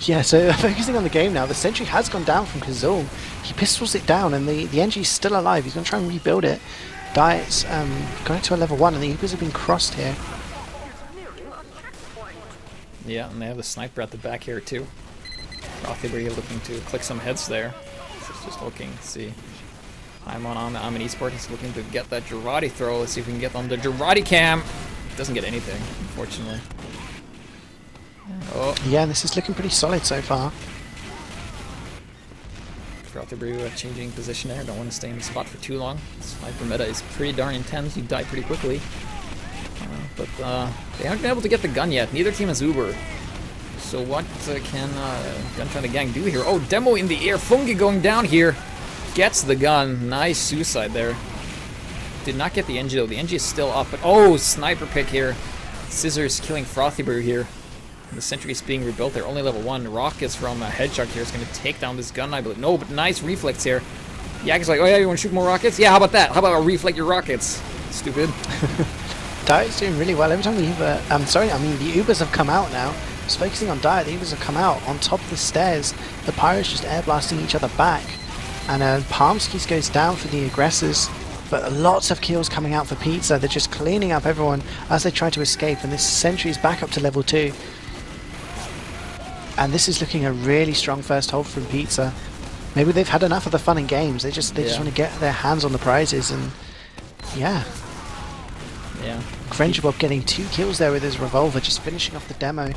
Yeah, so focusing on the game now, the sentry has gone down from Kazul. He pistols it down, and the NG's still alive. He's going to try and rebuild it. Diet's going to a level 1, and the Ubers have been crossed here. Yeah, and they have the sniper at the back here too. Frothy looking to click some heads there. Just looking to see. I'm an eSport. He's looking to get that Girardi throw. Let's see if we can get on the Girardi cam. Doesn't get anything, unfortunately. Oh, Yeah, this is looking pretty solid so far. Frothy changing position there. Don't want to stay in the spot for too long. Sniper meta is pretty darn intense. You die pretty quickly. But they haven't been able to get the gun yet. Neither team has Uber. So what can Gunter and the gang do here? Oh, demo in the air. Fungi going down here. Gets the gun. Nice suicide there. Did not get the NG though. The NG is still up. But oh, sniper pick here. Scissors killing Frothy here. And the sentry is being rebuilt. They're only level 1. Rockets from Hedgehog here is going to take down this gun, I believe. No, but nice reflex here. Yak is like, oh yeah, you want to shoot more rockets? Yeah, how about that? How about I reflect your rockets? Stupid. Diet's doing really well. Every time the Uber, the Ubers have come out now. I was focusing on Diet. The Ubers have come out on top of the stairs. The Pirates just air blasting each other back. And Palmskis goes down for the aggressors. but lots of kills coming out for Pizza. They're just cleaning up everyone as they try to escape, and this sentry is back up to level 2. And this is looking a really strong first hold from Pizza. Maybe they've had enough of the fun and games. They just want to get their hands on the prizes, and yeah. Grangebob getting 2 kills there with his revolver, just finishing off the demo.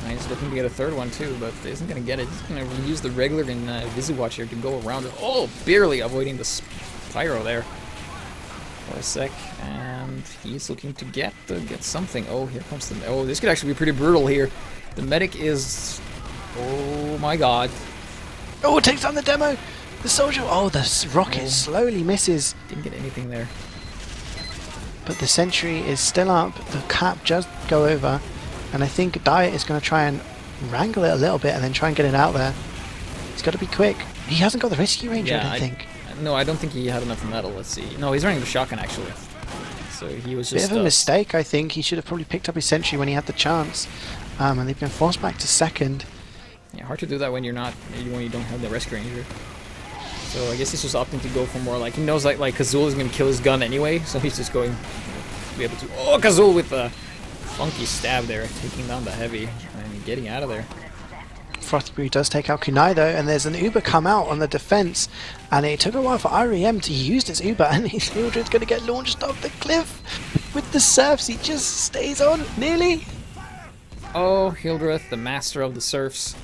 He's looking to get a third one too, but he isn't going to get it. He's going to use the regular in Visiwatch here to go around it. Oh, barely avoiding the pyro there for a sec, and he's looking to get something. Oh, here comes the... Oh, this could actually be pretty brutal here. The medic is... Oh my god. Oh, it takes down the demo! The soldier... Oh, the rocket slowly misses. Didn't get anything there. But the sentry is still up. The cap just go over. And I think Diet is going to try and wrangle it a little bit and then try and get it out there. He's got to be quick. He hasn't got the rescue ranger, I don't think. No, I don't think he had enough metal. Let's see. No, he's running the shotgun, actually. So he was just... Bit of a mistake, I think. He should have probably picked up his sentry when he had the chance. And they've been forced back to second. Yeah, hard to do that when you don't have the rescue ranger. So I guess he's just opting to go for more, like, he knows like Kazul is going to kill his gun anyway, so he's just going to be able to... Oh, Kazul with a funky stab there, taking down the heavy and getting out of there. Frostbrew does take out Kunai though, and there's an Uber come out on the defense, and it took a while for IREM to use this Uber, and his Hildred's going to get launched off the cliff with the surfs. He just stays on, nearly. Oh, Hildred, the master of the surfs.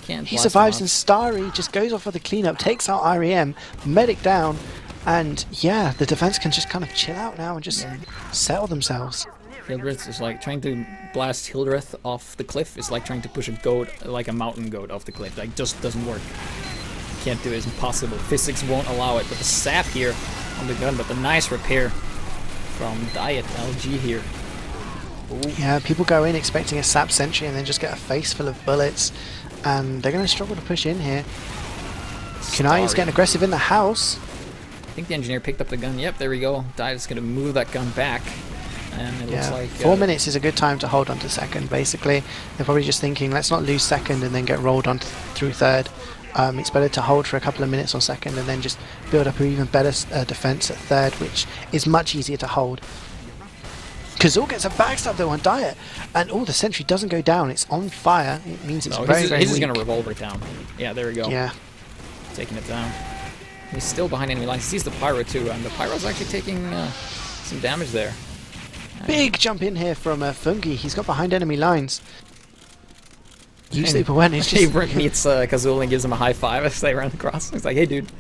He survives, and Starry just goes off for the cleanup, takes out IREM, medic down, and yeah, the defense can just kind of chill out now and just settle themselves. Hildreth is like trying to blast Hildreth off the cliff. Is like trying to push a goat, like a mountain goat, off the cliff. Like, just doesn't work. You can't do it. It's impossible. Physics won't allow it. But the sap here on the gun, but the nice repair from Diet LG here. Ooh. Yeah, people go in expecting a sap sentry and then just get a face full of bullets, and they're going to struggle to push in here. Kunai is getting aggressive in the house. I think the engineer picked up the gun. Yep, there we go. Diet's going to move that gun back. And it looks like 4 minutes is a good time to hold on to second, basically. They're probably just thinking, let's not lose second and then get rolled on through third. It's better to hold for a couple of minutes on second and then just build up an even better defense at third, which is much easier to hold. Kazul gets a backstab though on Diet, and the sentry doesn't go down. It's on fire. It means it's very weak. He's just going to revolver it down. Yeah, there we go. Yeah. Taking it down. He's still behind enemy lines. He sees the pyro too, and the pyro's actually taking some damage there. Big jump in here from Fungi. He's got behind enemy lines. Usually, but when it's just... He meets Kazul and gives him a high five as they run across. He's like, hey dude,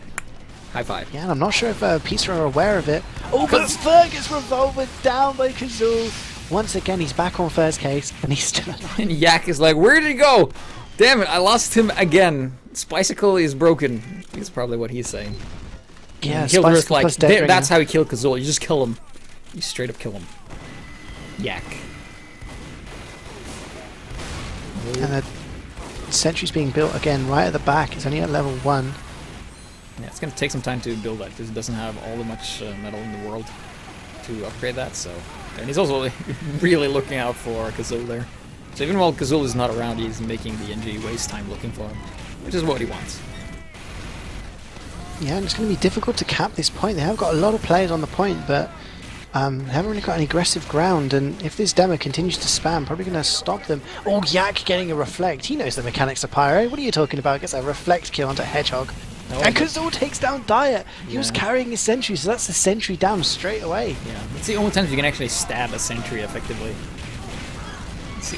high five. Yeah, and I'm not sure if Pizza are aware of it. Oh, but Ferg gets revolvered down by Kazul. Once again, he's back on first case, and he's still alive. And Yak is like, where did he go? Damn it, I lost him again. Spicicle is broken. Is probably what he's saying. Yeah, Hildreth, like, that's how you kill Kazul. You just kill him. You straight up kill him. Yak. And the sentry's being built again right at the back. It's only at level 1. Yeah, it's going to take some time to build that because it doesn't have all the much metal in the world to upgrade that. So, and he's also really looking out for Kazul there. So even while Kazul is not around, he's making the NG waste time looking for him, which is what he wants. Yeah, and it's going to be difficult to cap this point. They have got a lot of players on the point, but they haven't really got any aggressive ground, and if this demo continues to spam, probably going to stop them. Oh, Yak getting a reflect. He knows the mechanics of Pyro. What are you talking about? Gets a reflect kill onto Hedgehog. Oh, and Kazul takes down Diet. He was carrying his sentry, so that's the sentry down straight away. Yeah, it's the only time you can actually stab a sentry effectively.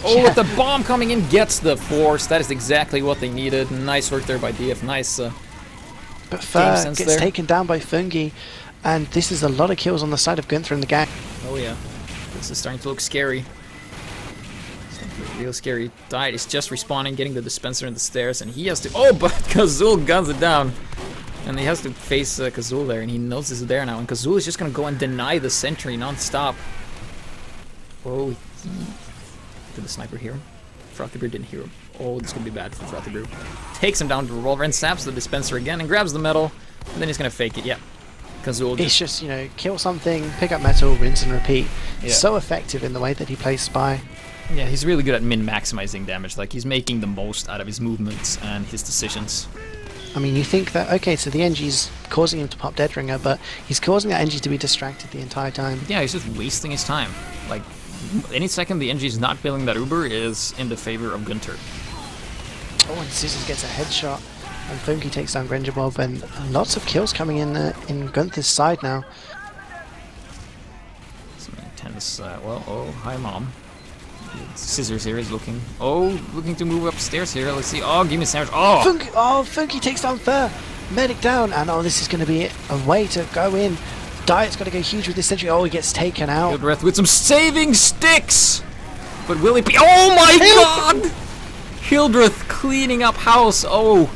Oh, the bomb coming in gets the force. That is exactly what they needed. Nice work there by DF. Nice. But Fur gets taken down by Fungi. And this is a lot of kills on the side of Gunter and the gang. Oh yeah, this is starting to look scary. It's starting to look real scary. Diet is just respawning, getting the dispenser in the stairs, and he has to... Oh, but Kazul guns it down. And he has to face Kazul there, and he knows this is there now. And Kazul is just going to go and deny the sentry non-stop. Oh, did the sniper hear him? Frothy didn't hear him. Oh, this is going to be bad for Frothy Brew. Takes him down to the revolver and saps the dispenser again and grabs the metal. And then he's going to fake it. Yeah. It's just, you know, kill something, pick up metal, rinse and repeat. Yeah. So effective in the way that he plays Spy. Yeah, he's really good at min-maximizing damage. Like, he's making the most out of his movements and his decisions. I mean, you think that, okay, so the NG's causing him to pop Dead Ringer, but he's causing that NG to be distracted the entire time. Yeah, he's just wasting his time. Like, any second the NG's not building that Uber is in the favor of Gunter. Oh, and Scissors gets a headshot, and Funky takes down Granger Bob, and lots of kills coming in Gunther's side now. Some intense, well, oh, hi Mom. Scissors here is looking to move upstairs here. Let's see. Oh, give me a sandwich. Oh! Funky takes down Fur. Medic down, and oh, this is going to be a way to go in. Diet's got to go huge with this sentry. Oh, he gets taken out. Hildreth with some saving sticks! But will he be— oh my god! Hildreth cleaning up house. Oh,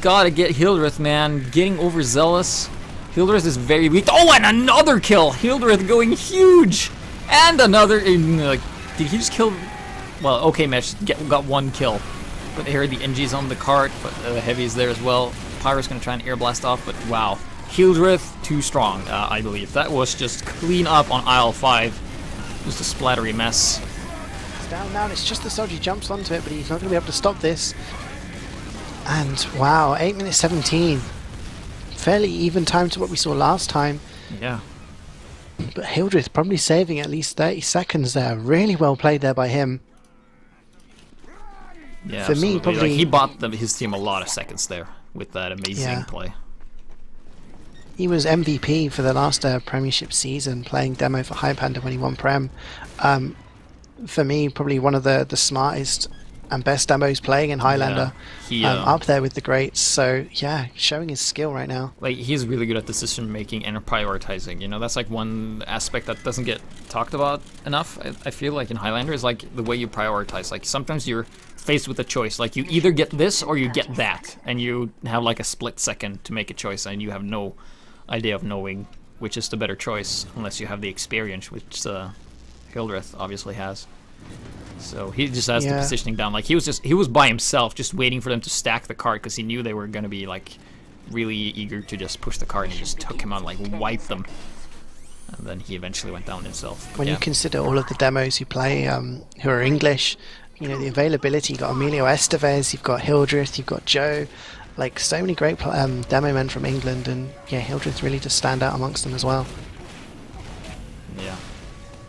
gotta get Hildreth, man. Getting overzealous. Hildreth is very weak. Oh, and another kill! Hildreth going huge! And another, like, did he just kill? Well, okay, Mesh got one kill. But here the NG's on the cart, but the heavy's there as well. Pyro's gonna try and air blast off, but wow. Hildreth, too strong, I believe. That was just clean up on aisle 5. Just a splattery mess. It's down now, and it's just the soldier jumps onto it, but he's not going to be able to stop this. And wow, 8 minutes 17. Fairly even time to what we saw last time. Yeah. But Hildreth probably saving at least 30 seconds there. Really well played there by him. Yeah, for me, probably like, he bought his team a lot of seconds there with that amazing play. He was MVP for the last Premiership season, playing demo for HighLAnder when he won Prem. For me, probably one of the smartest and best demos playing in HighLAnder. Yeah, up there with the greats. So yeah, showing his skill right now. Like, he's really good at decision making and prioritizing. You know, that's like one aspect that doesn't get talked about enough. I feel like in HighLAnder is like the way you prioritize. Like, sometimes you're faced with a choice. Like, you either get this or you get that, and you have like a split second to make a choice, and you have no idea of knowing which is the better choice unless you have the experience, which Hildreth obviously has. So he just has the positioning down. Like, he was by himself just waiting for them to stack the cart because he knew they were going to be like really eager to just push the cart, and he just took him out, like wiped them, and then he eventually went down himself. But when you consider all of the demos who play who are English, you know, the availability, you've got Emilio Estevez, you've got Hildreth, you've got Joe, like so many great demo men from England, and yeah, Hildreth really does stand out amongst them as well. Yeah.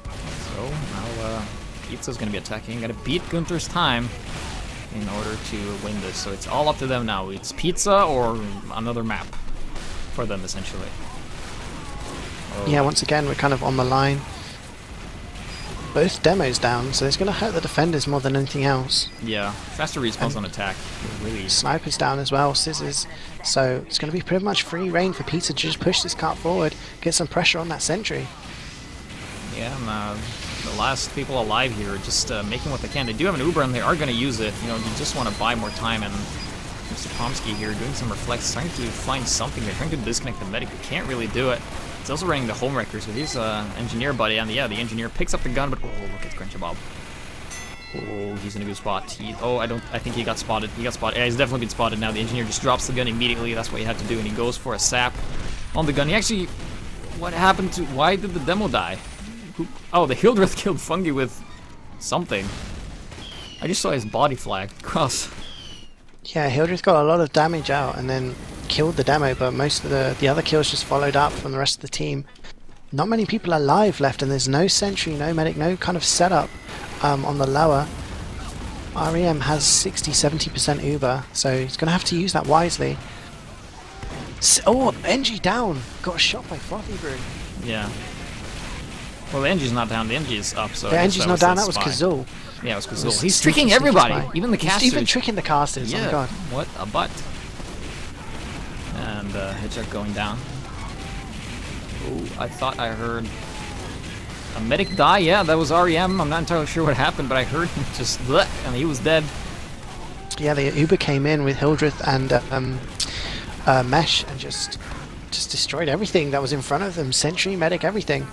So now Pizza's going to be attacking, going to beat Gunter's time in order to win this. So it's all up to them now. It's Pizza or another map for them, essentially. Oh. Yeah, once again, we're kind of on the line. Both demos down, so it's going to hurt the defenders more than anything else. Yeah, faster respawns on attack. Really. Snipers down as well, Scissors. So it's going to be pretty much free reign for Pizza to just push this cart forward, get some pressure on that sentry. Yeah, and the last people alive here are just making what they can. They do have an Uber and they are going to use it. You know, you just want to buy more time, and Mr. Pomsky here doing some reflex, trying to find something. They're trying to disconnect the medic, but can't really do it. He's also running the home wrecker, so he's engineer buddy, and yeah, the engineer picks up the gun, but oh, look at Granger Bob. Oh, he's in a good spot. I think he got spotted. He got spotted. Yeah, he's definitely been spotted now. The engineer just drops the gun immediately. That's what he had to do, and he goes for a sap on the gun. He actually, what happened to? Why did the demo die? Oh, the Hildreth killed Fungi with something. I just saw his body flag cross. Yeah, Hildreth got a lot of damage out and then killed the demo, but most of the other kills just followed up from the rest of the team. Not many people alive left, and there's no sentry, no medic, no kind of setup on the lower. REM has 60-70% Uber, so he's going to have to use that wisely. Oh, NG down! Got shot by Frothy Brew. Yeah. Well, the NG's not down, the NG is up, so... The NG's not down, that was Kazul. Yeah, it was Kazul. He's tricking everybody, even the casters. He's even tricking the casters, yeah. Oh my god. What a butt. And headshot going down. Oh, I thought I heard a medic die. Yeah, that was REM. I'm not entirely sure what happened, but I heard him just bleh, and he was dead. Yeah, the Uber came in with Hildreth and Mesh and just destroyed everything that was in front of them. Sentry, medic, everything.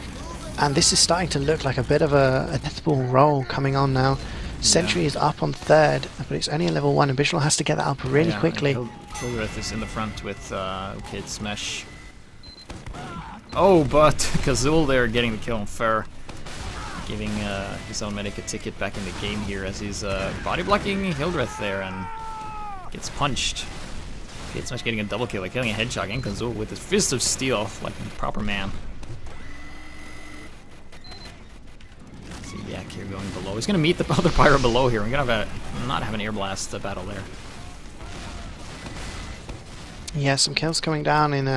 And this is starting to look like a bit of a deathball roll coming on now. Sentry is up on third, but it's only a level 1, and Visual has to get that up really quickly. Hildreth is in the front with okay, it's Mesh. Oh, but Kazul there getting the kill on Fer, giving his own medic a ticket back in the game here as he's body blocking Hildreth there and gets punched. It's much getting a double kill, like killing a headshot, and Kazul with his fist of steel, like a proper man. See Yak here going below. He's gonna meet the other pyro below here. We're gonna have not have an air blast battle there. Yeah, some kills coming down in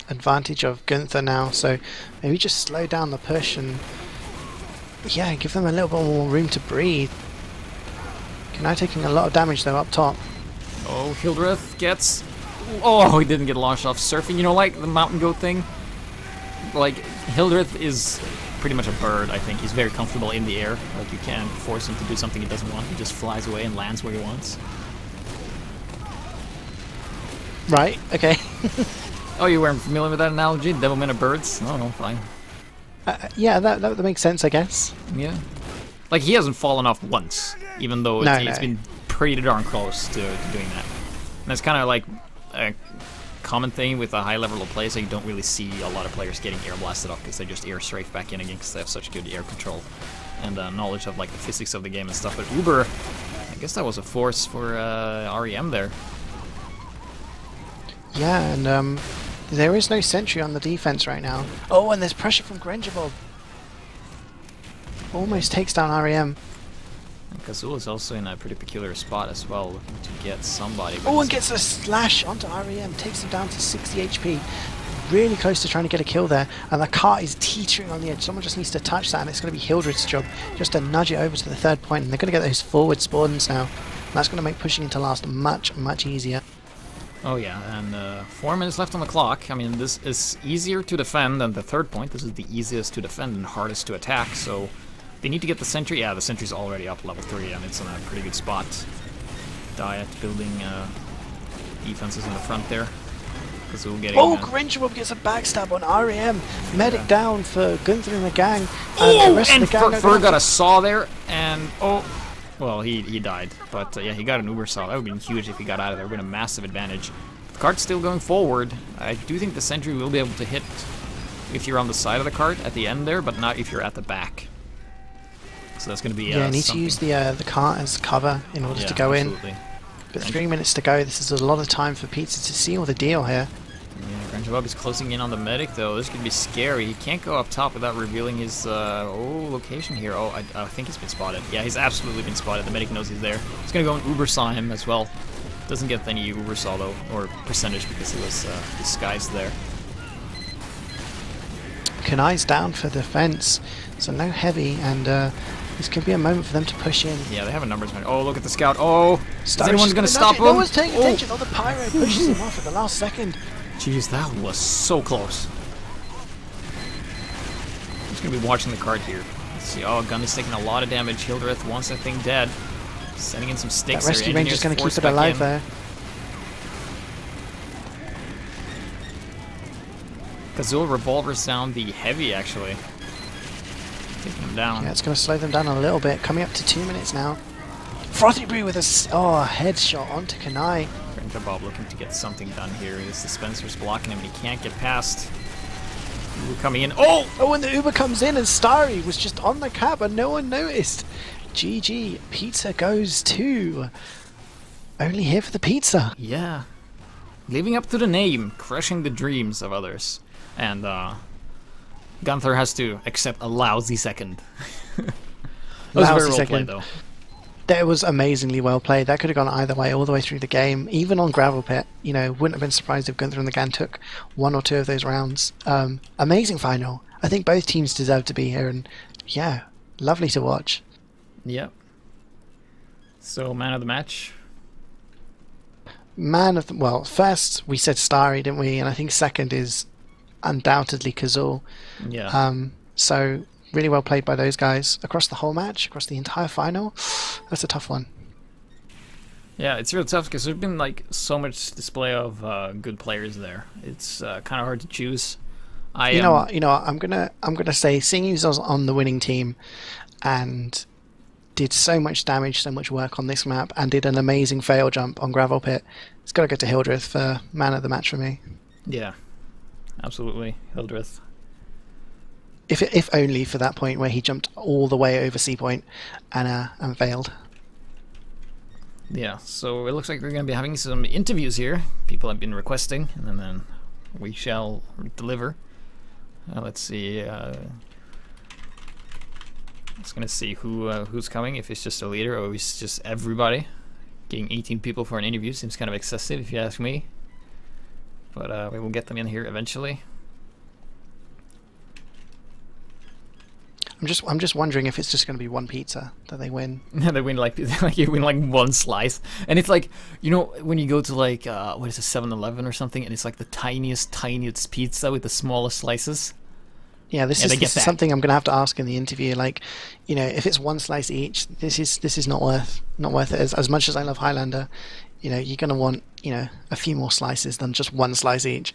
advantage of Gunter now, so maybe just slow down the push and yeah, give them a little bit more room to breathe. Now taking a lot of damage though up top. Oh, Hildreth gets... Oh, he didn't get launched off surfing. You know, like the mountain goat thing? Like, Hildreth is pretty much a bird, I think. He's very comfortable in the air. Like, you can't force him to do something he doesn't want. He just flies away and lands where he wants. Right, okay. Oh, you weren't familiar with that analogy? Devilman of birds? No, fine. Yeah, that makes sense, I guess. Yeah. Like, he hasn't fallen off once, even though it's been pretty darn close to doing that. And that's kind of like a common thing with a high level of play, so you don't really see a lot of players getting air blasted off because they just air strafe back in again because they have such good air control and knowledge of like the physics of the game and stuff. But Uber, I guess that was a force for REM there. Yeah, and there is no sentry on the defense right now. Oh, and there's pressure from Grenjabob. Almost takes down REM. And Kazul is also in a pretty peculiar spot as well, looking to get somebody. Oh, and gets a slash onto REM, takes him down to 60 HP. Really close to trying to get a kill there, and the cart is teetering on the edge. Someone just needs to touch that, and it's going to be Hildred's job just to nudge it over to the third point, and they're going to get those forward spawns now. And that's going to make pushing into last much, much easier. Oh yeah, and 4 minutes left on the clock. I mean, this is easier to defend than the third point. This is the easiest to defend and hardest to attack, so they need to get the sentry. Yeah, the sentry's already up level 3, and it's in a pretty good spot. Diet building defenses in the front there. Kazul getting... Oh, Grenjabob gets a backstab on REM. Medic down for Gunter and the gang. And the rest of the gang Fur got a saw there, and well, he died. But yeah, he got an Uber saw. That would have been huge if he got out of there. It would have been a massive advantage. The cart's still going forward. I do think the sentry will be able to hit if you're on the side of the cart at the end there, but not if you're at the back. So that's going to be yeah, you need to use the cart as cover in order to go in. But 3 minutes to go. This is a lot of time for Pizza to seal the deal here. Yeah, Grenjabob is closing in on the medic though. This could be scary. He can't go up top without revealing his location here. Oh, I think he's been spotted. Yeah, he's absolutely been spotted. The medic knows he's there. He's gonna go and Uber saw him as well. Doesn't get any Uber saw though, or percentage because he was disguised there. Kanai's down for defense, so no heavy, and this could be a moment for them to push in. Yeah, they have a numbers match. Oh, look at the scout. Oh, is anyone going to stop him? No one's paying attention. Oh, the pyro pushes him off at the last second. Jeez, that was so close. I'm just going to be watching the card here. Let's see. Oh, Gun is taking a lot of damage. Hildreth wants that thing dead. Sending in some sticks. That rescue range is going to keep it alive there. Kazul revolvers down the heavy, actually. Taking him down. Yeah, it's going to slow them down a little bit. Coming up to 2 minutes now. Frothy Brew with a headshot onto Kanai. Grenjabob looking to get something done here. His dispenser's blocking him and he can't get past. Uber coming in. Oh, and the Uber comes in and Starry was just on the cap and no one noticed. GG. Pizza goes to... Only here for the pizza. Yeah. Living up to the name. Crushing the dreams of others. And, Gunter has to accept a lousy second. That was very well played, though. That was amazingly well played. That could have gone either way, all the way through the game. Even on Gravel Pit, you know, wouldn't have been surprised if Gunter and the gang took 1 or 2 of those rounds. Amazing final. I think both teams deserve to be here, and yeah, lovely to watch. Yep. So, man of the match? Well, first we said Starry, didn't we? And I think second is undoubtedly Kazul. Yeah. So really well played by those guys across the whole match, across the entire final. That's a tough one. Yeah, it's real tough because there's been like so much display of good players there. It's kind of hard to choose. You know what? I'm gonna say CeeJæy was on the winning team and did so much damage, so much work on this map, and did an amazing fail jump on Gravel Pit. It's got to go to Hildreth for man of the match for me. Yeah, absolutely, Hildreth. If only for that point where he jumped all the way over C point and failed. Yeah, so it looks like we're going to be having some interviews here. People have been requesting, and then we shall deliver. Let's see. Just going to see who's coming, if it's just a leader or if it's just everybody. Getting 18 people for an interview seems kind of excessive, if you ask me. But we will get them in here eventually. I'm just wondering if it's just going to be one pizza that they win. They win like you win like one slice, and it's like, you know, when you go to like what is it, 7-Eleven or something, and it's like the tiniest pizza with the smallest slices. Yeah, this is something I'm going to have to ask in the interview. Like, you know, if it's one slice each, this is not worth it. As much as I love HighLAnder, you know, you're going to want, you know, a few more slices than just one slice each.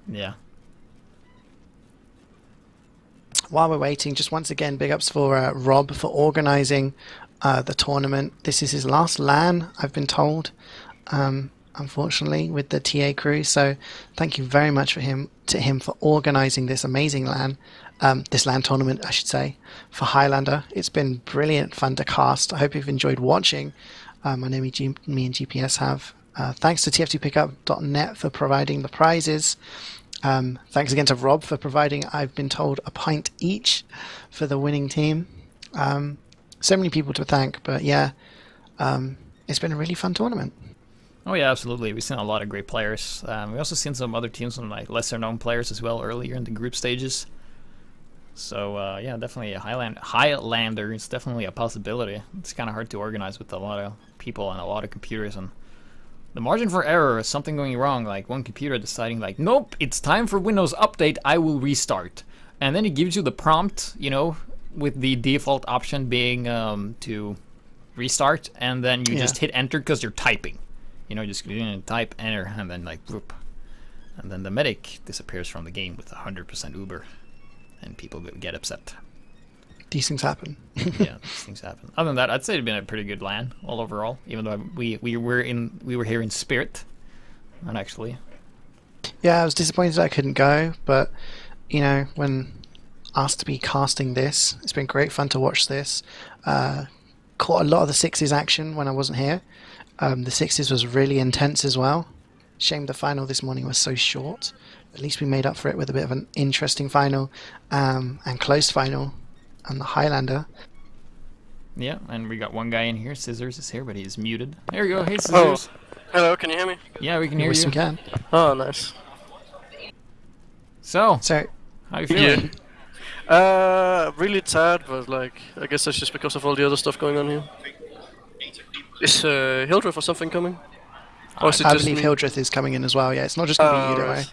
Yeah. While we're waiting, just once again, big ups for Rob for organising the tournament. This is his last LAN, I've been told, unfortunately, with the TA crew. So thank you very much to him for organising this amazing LAN, this LAN tournament, I should say, for HighLAnder. It's been brilliant fun to cast. I hope you've enjoyed watching. I know me and GPS have. Thanks to tf2pickup.net for providing the prizes. Thanks again to Rob for providing, I've been told, a pint each for the winning team. So many people to thank, but yeah, it's been a really fun tournament. Oh yeah, absolutely. We've seen a lot of great players. We also seen some other teams, some like lesser known players as well earlier in the group stages. So yeah, definitely a HighLAnder is definitely a possibility. It's kind of hard to organize with a lot of people and a lot of computers, and the margin for error is something going wrong, like one computer deciding like, nope, it's time for Windows Update, I will restart. And then it gives you the prompt, you know, with the default option being to restart, and then you just hit enter because you're typing. You know, just type enter, and then like, whoop. And then the medic disappears from the game with 100% Uber, and people get upset. These things happen. Yeah, these things happen. Other than that, I'd say it's been a pretty good LAN all overall. Even though we were here in spirit, not actually. Yeah, I was disappointed I couldn't go, but you know, when asked to be casting this, it's been great fun to watch this. Caught a lot of the sixes action when I wasn't here. The sixes was really intense as well. Shame the final this morning was so short. At least we made up for it with a bit of an interesting final and close final on the HighLAnder. Yeah, and we got one guy in here. Scissors is here, but he's muted. There you go. Hey, Scissors. Oh, hello. Can you hear me? Yeah, we can hear you. Yes, we can. Oh, nice. So, So, how you feeling? Really tired, but like, I guess that's just because of all the other stuff going on here. Is Hildreth or something coming? Or is it I just believe me? Hildreth is coming in as well. Yeah, it's not just going to be you, don't worry.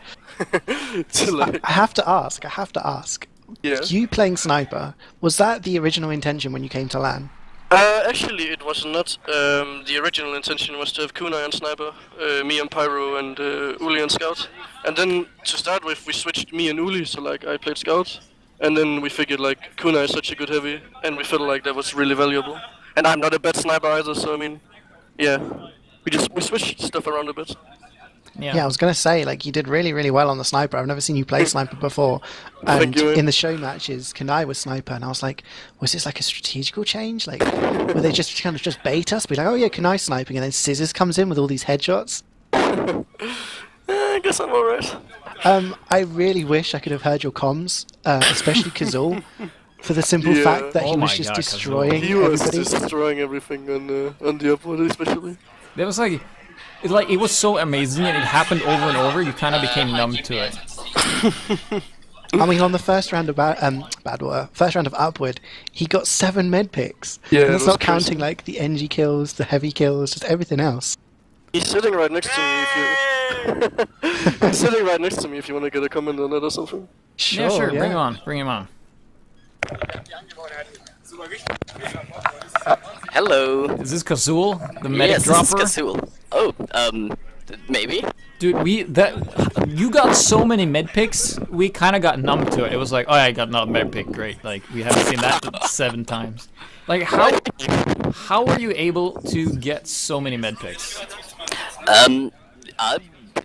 Right. I have to ask. Yeah. You playing Sniper, was that the original intention when you came to LAN? Actually, it was not. The original intention was to have Kunai and Sniper, me and Pyro, and Uli and Scout. And then to start with, we switched me and Uli, so like I played Scout. And then we figured like Kunai is such a good heavy, and we felt like that was really valuable. And I'm not a bad sniper either, so I mean, yeah, we switched stuff around a bit. Yeah, I was going to say, like, you did really, really well on the Sniper. I've never seen you play Sniper before. And Thank you. in the show matches, Kunai was Sniper, and I was like, was this like a strategical change? Like, were they just kind of just bait us? Be like, oh yeah, Kunai sniping, and then Scissors comes in with all these headshots? I guess I'm alright. I really wish I could have heard your comms, especially Kazul, for the simple fact that he was just destroying He was everybody. destroying everything on the upward, especially. There was like, it was so amazing, and it happened over and over. You kind of became numb to it. I mean, on the first round of first round of Upward, he got 7 med picks. Yeah, and that's that was not counting crazy. like the NG kills, the heavy kills, just everything else. He's sitting right next to me if you... He's sitting right next to me if you want to get a comment on it or something. Sure, Yeah, sure. Bring him on. Bring him on. Hello. Is this Kazul, the medic Yes, dropper? this is Kazul. Oh, maybe? Dude, you got so many med picks, we kind of got numb to it. It was like, oh, I got another med pick, great. Like, we haven't seen that 7 times. Like, how were you able to get so many med picks? I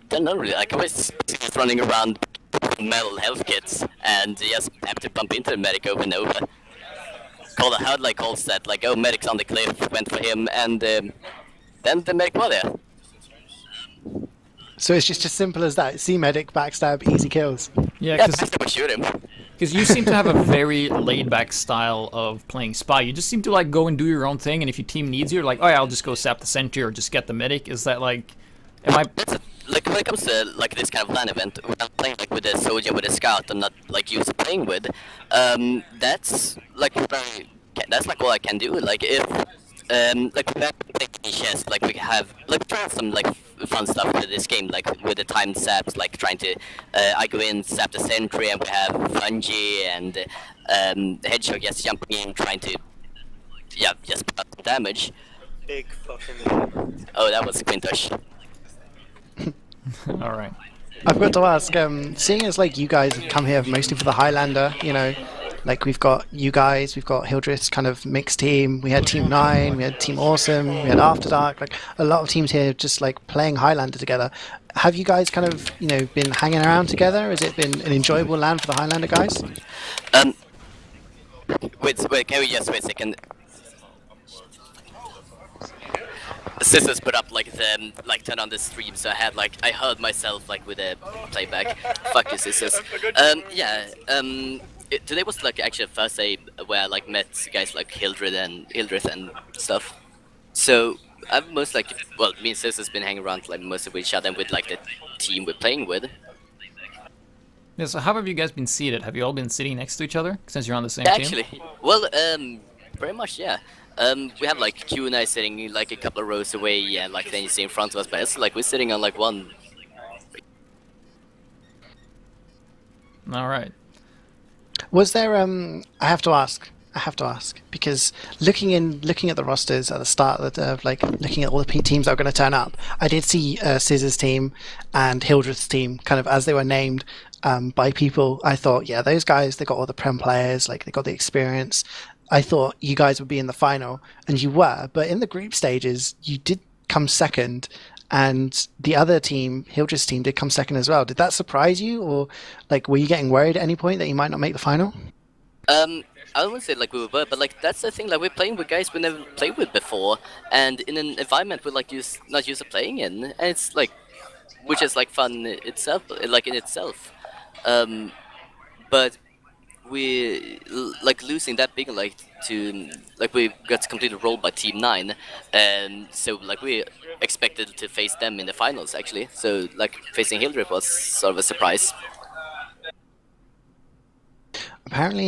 don't know really. Like, I was just running around metal health kits and just happened to bump into a medic over and over. How like calls that, like, oh, medic's on the cliff, went for him, and then the medic was there. So it's just as simple as that. See medic, backstab, easy kills. Yeah, Yeah, backstab would shoot him. because you seem to have a very laid-back style of playing Spy. You just seem to like go and do your own thing, and if your team needs you, you're like, oh yeah, I'll just go sap the sentry or just get the medic. Is that like, am I? That's like when it comes to like this kind of LAN event, when I'm playing like with a soldier, with a scout, I'm not like used to playing with. That's like that's like all I can do. Like if like when I'm playing chess, like we have like trying some like fun stuff with this game, like with the timed saps, like trying to I go in, sap the sentry, and we have Fungi and the hedgehog just jumping in, trying to just put some damage. Big fucking. Oh, that was Quintosh. All right. I've got to ask, seeing as like you guys have come here mostly for the HighLAnder, you know, like we've got you guys, we've got Hildreth's kind of mixed team, we had Team 9, we had Team Awesome, we had After Dark, like a lot of teams here just like playing HighLAnder together. Have you guys kind of, you know, been hanging around together? Has it been an enjoyable LAN for the HighLAnder guys? Wait, can we just wait a second? Sisters put up like the turn on the stream, so I heard myself like with a playback. Fuck you, sisters. Today was like actually the first day where I like met guys like Hildreth and stuff. So I've me and sisters been hanging around like most of each other with like the team we're playing with. Yeah. So how have you guys been seated? Have you all been sitting next to each other since you're on the same team? Actually, well, very much, yeah. We have like Q and I sitting like a couple of rows away, and like then you see in front of us, but it's like we're sitting on like one. All right. Was there I have to ask because looking at the rosters at the start of like looking at all the teams that are going to turn up, I did see Scissor's team and Hildreth's team kind of as they were named by people. I thought, yeah, those guys, they got all the prem players, like they got the experience. I thought you guys would be in the final, and you were, but in the group stages you did come second, and the other team, Hildreth's team, did come second as well. Did that surprise you, or like were you getting worried at any point that you might not make the final? I wouldn't say like we were, but like that's the thing. Like we're playing with guys we never played with before, and in an environment we're like not used to playing in, and it's like, which is like fun itself, like in itself. But we like losing that big, like to like we got completely rolled by Team 9, and so like we expected to face them in the finals actually. So like facing Hildreth was sort of a surprise. Apparently,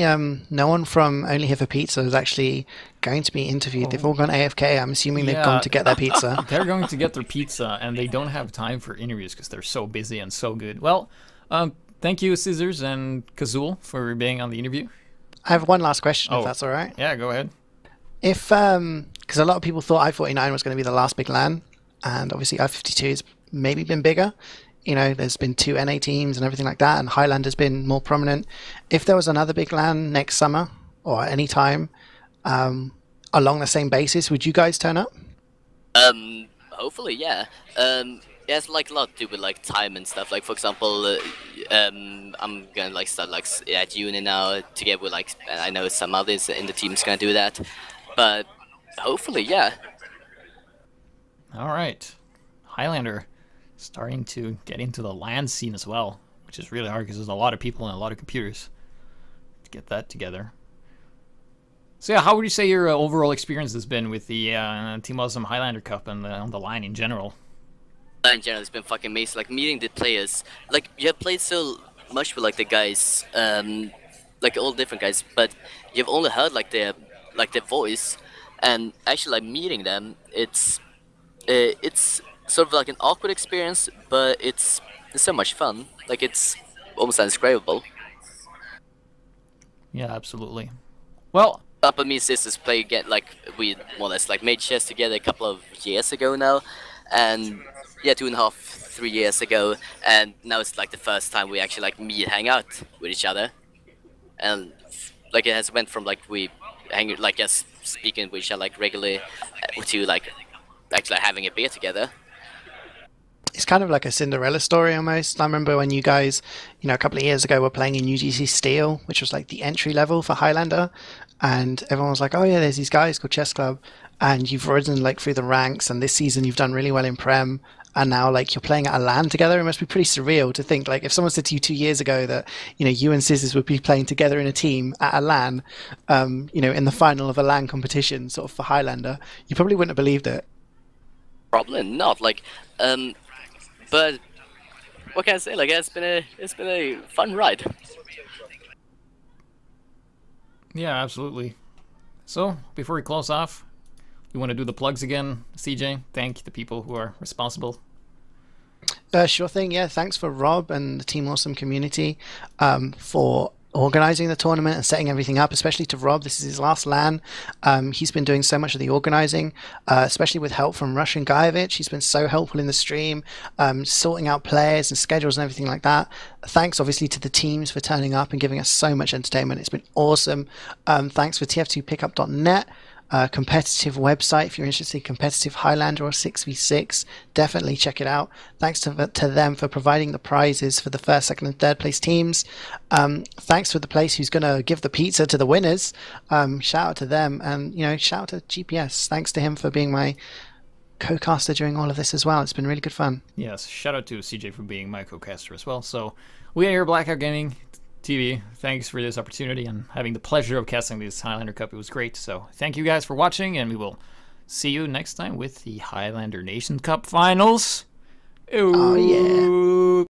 no one from Only Here for Pizza is actually going to be interviewed. They've all gone AFK. I'm assuming they've gone to get their pizza. They're going to get their pizza, and they don't have time for interviews because they're so busy and so good. Well, thank you, Scissors and Kazul, for being on the interview. I have one last question, if that's all right. Yeah, go ahead. If, because a lot of people thought i49 was going to be the last big LAN, and obviously i52 has maybe been bigger. You know, there's been 2 NA teams and everything like that, and HighLAnder's been more prominent. If there was another big LAN next summer, or any time, along the same basis, would you guys turn up? Hopefully, yeah. It has like a lot to do with like time and stuff. Like for example, I'm gonna like start like at uni now together with like, I know some others in the team's gonna do that, but hopefully, yeah. All right, HighLAnder starting to get into the LAN scene as well, which is really hard because there's a lot of people and a lot of computers to get that together. So yeah, how would you say your overall experience has been with the Team Awesome HighLAnder Cup and on the line in general? In general, it's been fucking amazing. Like meeting the players, like you have played so much with like the guys, like all different guys, but you've only heard like their voice, and actually like meeting them, it's sort of like an awkward experience, but it's so much fun. Like it's almost indescribable. Yeah, absolutely. Well, up with me and sisters play again. Like we more or less like made chess together a couple of years ago now, and yeah, 2.5, 3 years ago, and now it's like the first time we actually like hang out with each other, and like it has went from like we hang like just speaking with each other like regularly to like actually having a beer together. It's kind of like a Cinderella story almost. I remember when you guys, you know, a couple of years ago were playing in UGC Steel, which was like the entry level for HighLAnder, and everyone was like, oh yeah, there's these guys called Chess Club, and you've risen like through the ranks, and this season you've done really well in Prem, and now like you're playing at a LAN together. It must be pretty surreal to think, like, if someone said to you 2 years ago that, you know, you and Scissors would be playing together in a team at a LAN, you know, in the final of a LAN competition, sort of for HighLAnder, you probably wouldn't have believed it. Probably not. Like, but what can I say? Like, it's been a fun ride. Yeah, absolutely. So, before we close off, we want to do the plugs again. CeeJæy, thank the people who are responsible. Sure thing, yeah. Thanks for Rob and the Team Awesome community for organizing the tournament and setting everything up, especially to Rob. This is his last LAN. He's been doing so much of the organizing, especially with help from Russian Guyevich. He's been so helpful in the stream, sorting out players and schedules and everything like that. Thanks, obviously, to the teams for turning up and giving us so much entertainment. It's been awesome. Thanks for tf2pickup.net. Competitive website. If you're interested in competitive HighLAnder or 6v6, definitely check it out. Thanks to them for providing the prizes for the first, second and third place teams. Thanks to the place who's going to give the pizza to the winners. Shout out to them, and you know, shout out to GPS. Thanks to him for being my co-caster during all of this as well. It's been really good fun. Yes, shout out to CeeJæy for being my co-caster as well. So we are here, Blackout Gaming TV. Thanks for this opportunity and having the pleasure of casting this HighLAnder Cup. It was great. So thank you guys for watching, and we will see you next time with the HighLAnder Nation Cup Finals. Oh yeah.